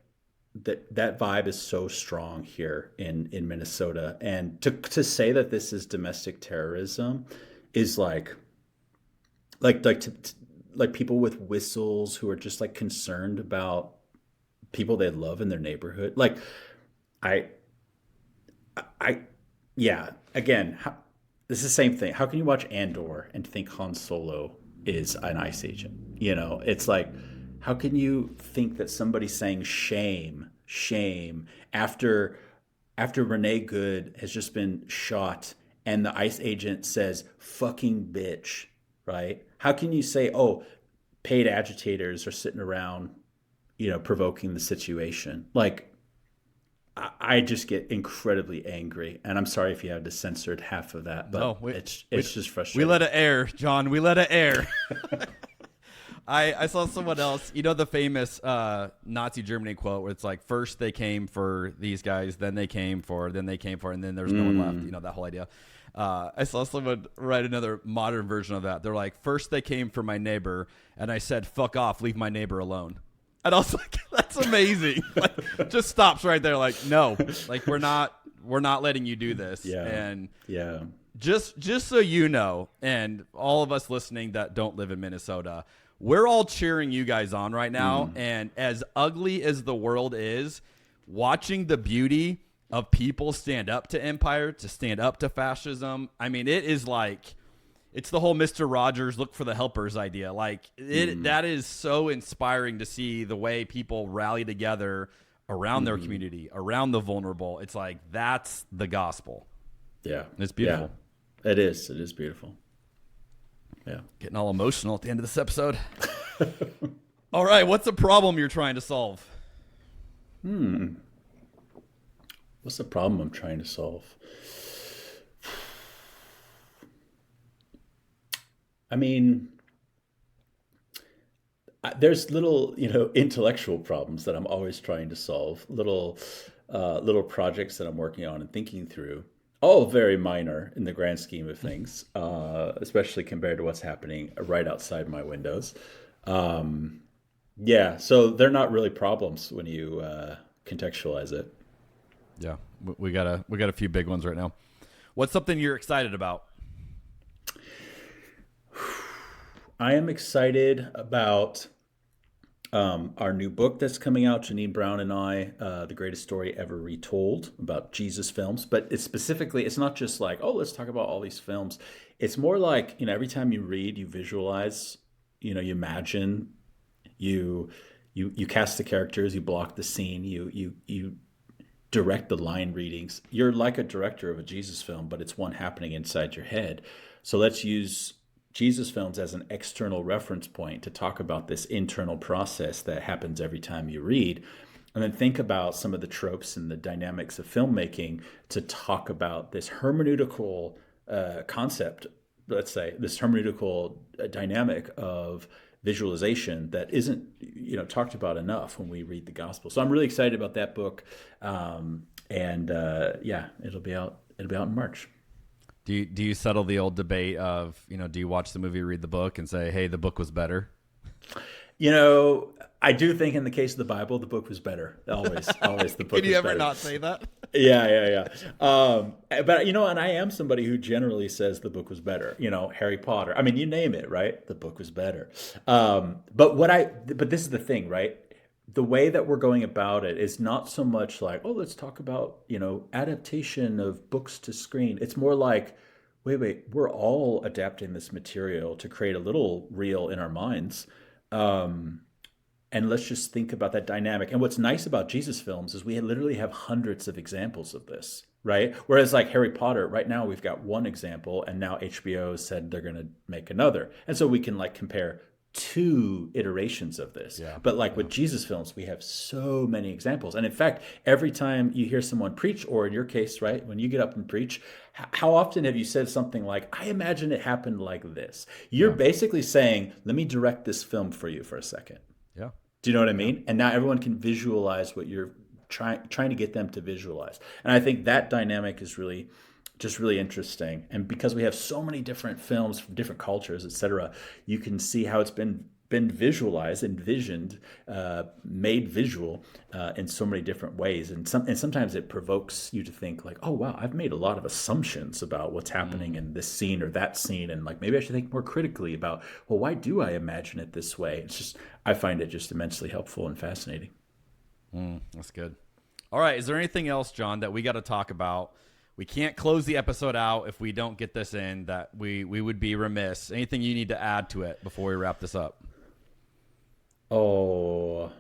that vibe is so strong here in Minnesota, and to say that this is domestic terrorism is like people with whistles who are just like concerned about people they love in their neighborhood. Like yeah. Again, this is the same thing. How can you watch Andor and think Han Solo is an ICE agent? It's like, how can you think that somebody saying shame after Renee Good has just been shot and the ICE agent says fucking bitch, right? How can you say, oh, paid agitators are sitting around, provoking the situation? Like, I just get incredibly angry, and I'm sorry if you had to censor half of that, but it's just frustrating. We let it air, John. We let it air. I saw someone else, the famous Nazi Germany quote where it's like, first they came for these guys, then they came for, and then there's no one left. That whole idea. I saw someone write another modern version of that. They're like, first they came for my neighbor, and I said, fuck off, leave my neighbor alone. And I was like, that's amazing. Like, just stops right there. Like, no, like we're not letting you do this. Yeah. And yeah. Just so you know, and all of us listening that don't live in Minnesota, we're all cheering you guys on right now. And as ugly as the world is, watching the beauty of people stand up to empire, to stand up to fascism, I mean, it is like, it's the whole Mr. Rogers look for the helpers idea. Like, that is so inspiring to see the way people rally together around their community, around the vulnerable. It's like, that's the gospel. Yeah. It's beautiful. Yeah. It is. It is beautiful. Yeah. Getting all emotional at the end of this episode. All right. What's the problem you're trying to solve? What's the problem I'm trying to solve? I mean, there's little, intellectual problems that I'm always trying to solve. Little projects that I'm working on and thinking through. All very minor in the grand scheme of things, especially compared to what's happening right outside my windows. Yeah, so they're not really problems when you contextualize it. Yeah, we got a few big ones right now. What's something you're excited about? I am excited about our new book that's coming out, Janine Brown and I, The Greatest Story Ever Retold, about Jesus films. But it's specifically, it's not just like, oh, let's talk about all these films. It's more like, every time you read, you visualize, you imagine, you cast the characters, you block the scene, you direct the line readings. You're like a director of a Jesus film, but it's one happening inside your head. So let's use Jesus films as an external reference point to talk about this internal process that happens every time you read. And then think about some of the tropes and the dynamics of filmmaking to talk about this hermeneutical concept, let's say, this hermeneutical dynamic of visualization that isn't talked about enough when we read the gospel. So I'm really excited about that book, and it'll be out in March. Do you settle the old debate of do you watch the movie, read the book, and say, hey, the book was better? I do think in the case of the Bible, the book was better. Always the book. Can you was ever better. not say that? Yeah. But and I am somebody who generally says the book was better. Harry Potter. I mean, you name it, right? The book was better. But this is the thing, right? The way that we're going about it is not so much like, oh, let's talk about, adaptation of books to screen. It's more like, wait, we're all adapting this material to create a little reel in our minds. And let's just think about that dynamic. And what's nice about Jesus films is we literally have hundreds of examples of this, right? Whereas like Harry Potter, right now we've got one example, and now HBO said they're going to make another. And so we can like compare 2 iterations of this. Yeah. But like with Jesus films, we have so many examples. And in fact, every time you hear someone preach, or in your case, right, when you get up and preach, how often have you said something like, I imagine it happened like this? You're basically saying, let me direct this film for you for a second. Yeah. Do you know what I mean? And now everyone can visualize what you're trying to get them to visualize. And I think that dynamic is really interesting. And because we have so many different films from different cultures, etc., you can see how it's been visualized, envisioned, made visual in so many different ways. And sometimes it provokes you to think like, oh, wow, I've made a lot of assumptions about what's happening in this scene or that scene. And like, maybe I should think more critically about, well, why do I imagine it this way? I find it just immensely helpful and fascinating. That's good. All right. Is there anything else, John, that we got to talk about? We can't close the episode out if we don't get this in, that we would be remiss. Anything you need to add to it before we wrap this up? Oh,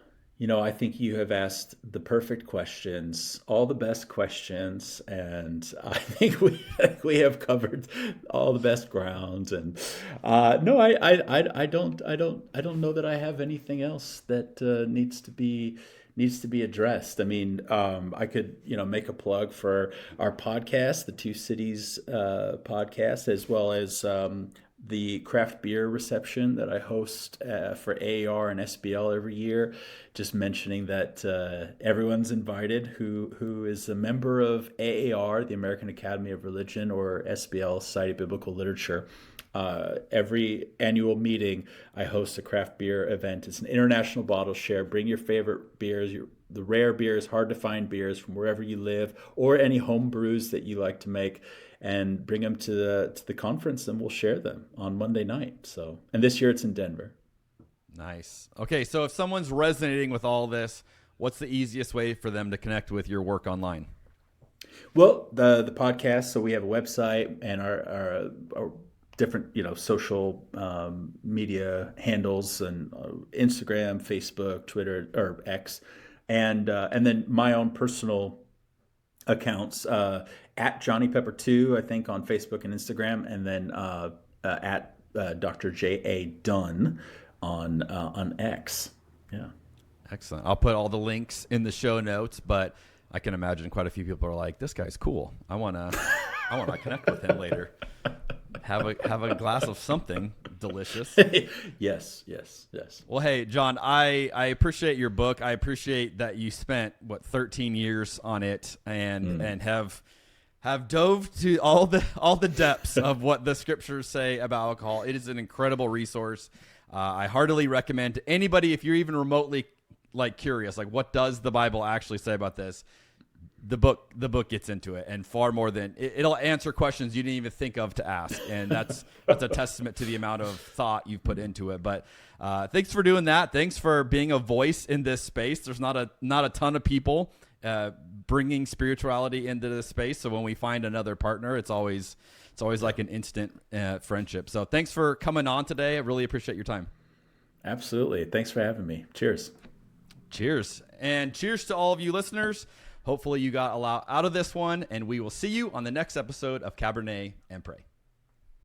I think you have asked the perfect questions, all the best questions, and I think we have covered all the best grounds. And no, I don't know that I have anything else that needs to be addressed. I mean, I could, make a plug for our podcast, the Two Cities podcast, as well as the craft beer reception that I host for AAR and SBL every year. Just mentioning that everyone's invited who is a member of AAR, the American Academy of Religion, or SBL, Society of Biblical Literature. Every annual meeting, I host a craft beer event. It's an international bottle share. Bring your favorite beers, the rare beers, hard to find beers from wherever you live, or any home brews that you like to make, and bring them to the conference, and we'll share them on Monday night. So, and this year it's in Denver. Nice. Okay, so if someone's resonating with all this, what's the easiest way for them to connect with your work online? Well, the podcast. So we have a website and our different social media handles, and Instagram, Facebook, Twitter, or X, and then my own personal accounts at Johnny Pepper 2, I think, on Facebook and Instagram, and then at Dr. J.A. Dunne on X. Yeah. Excellent. I'll put all the links in the show notes, but I can imagine quite a few people are like, this guy's cool. I wanna connect with him later. Have a glass of something delicious. Yes. Well, hey, John, I appreciate your book. I appreciate that you spent 13 years on it and have dove to all the depths of what the scriptures say about alcohol. It is an incredible resource. I heartily recommend to anybody, if you're even remotely like curious, like what does the Bible actually say about this? The book gets into it, and far more than it'll answer questions you didn't even think of to ask, and that's a testament to the amount of thought you've put into it. But thanks for doing that. Thanks for being a voice in this space. There's not a ton of people bringing spirituality into this space, so when we find another partner, it's always like an instant friendship. So thanks for coming on today. I really appreciate your time. Absolutely. Thanks for having me. Cheers. Cheers. And cheers to all of you listeners. Hopefully you got a lot out of this one, and we will see you on the next episode of Cabernet and Pray.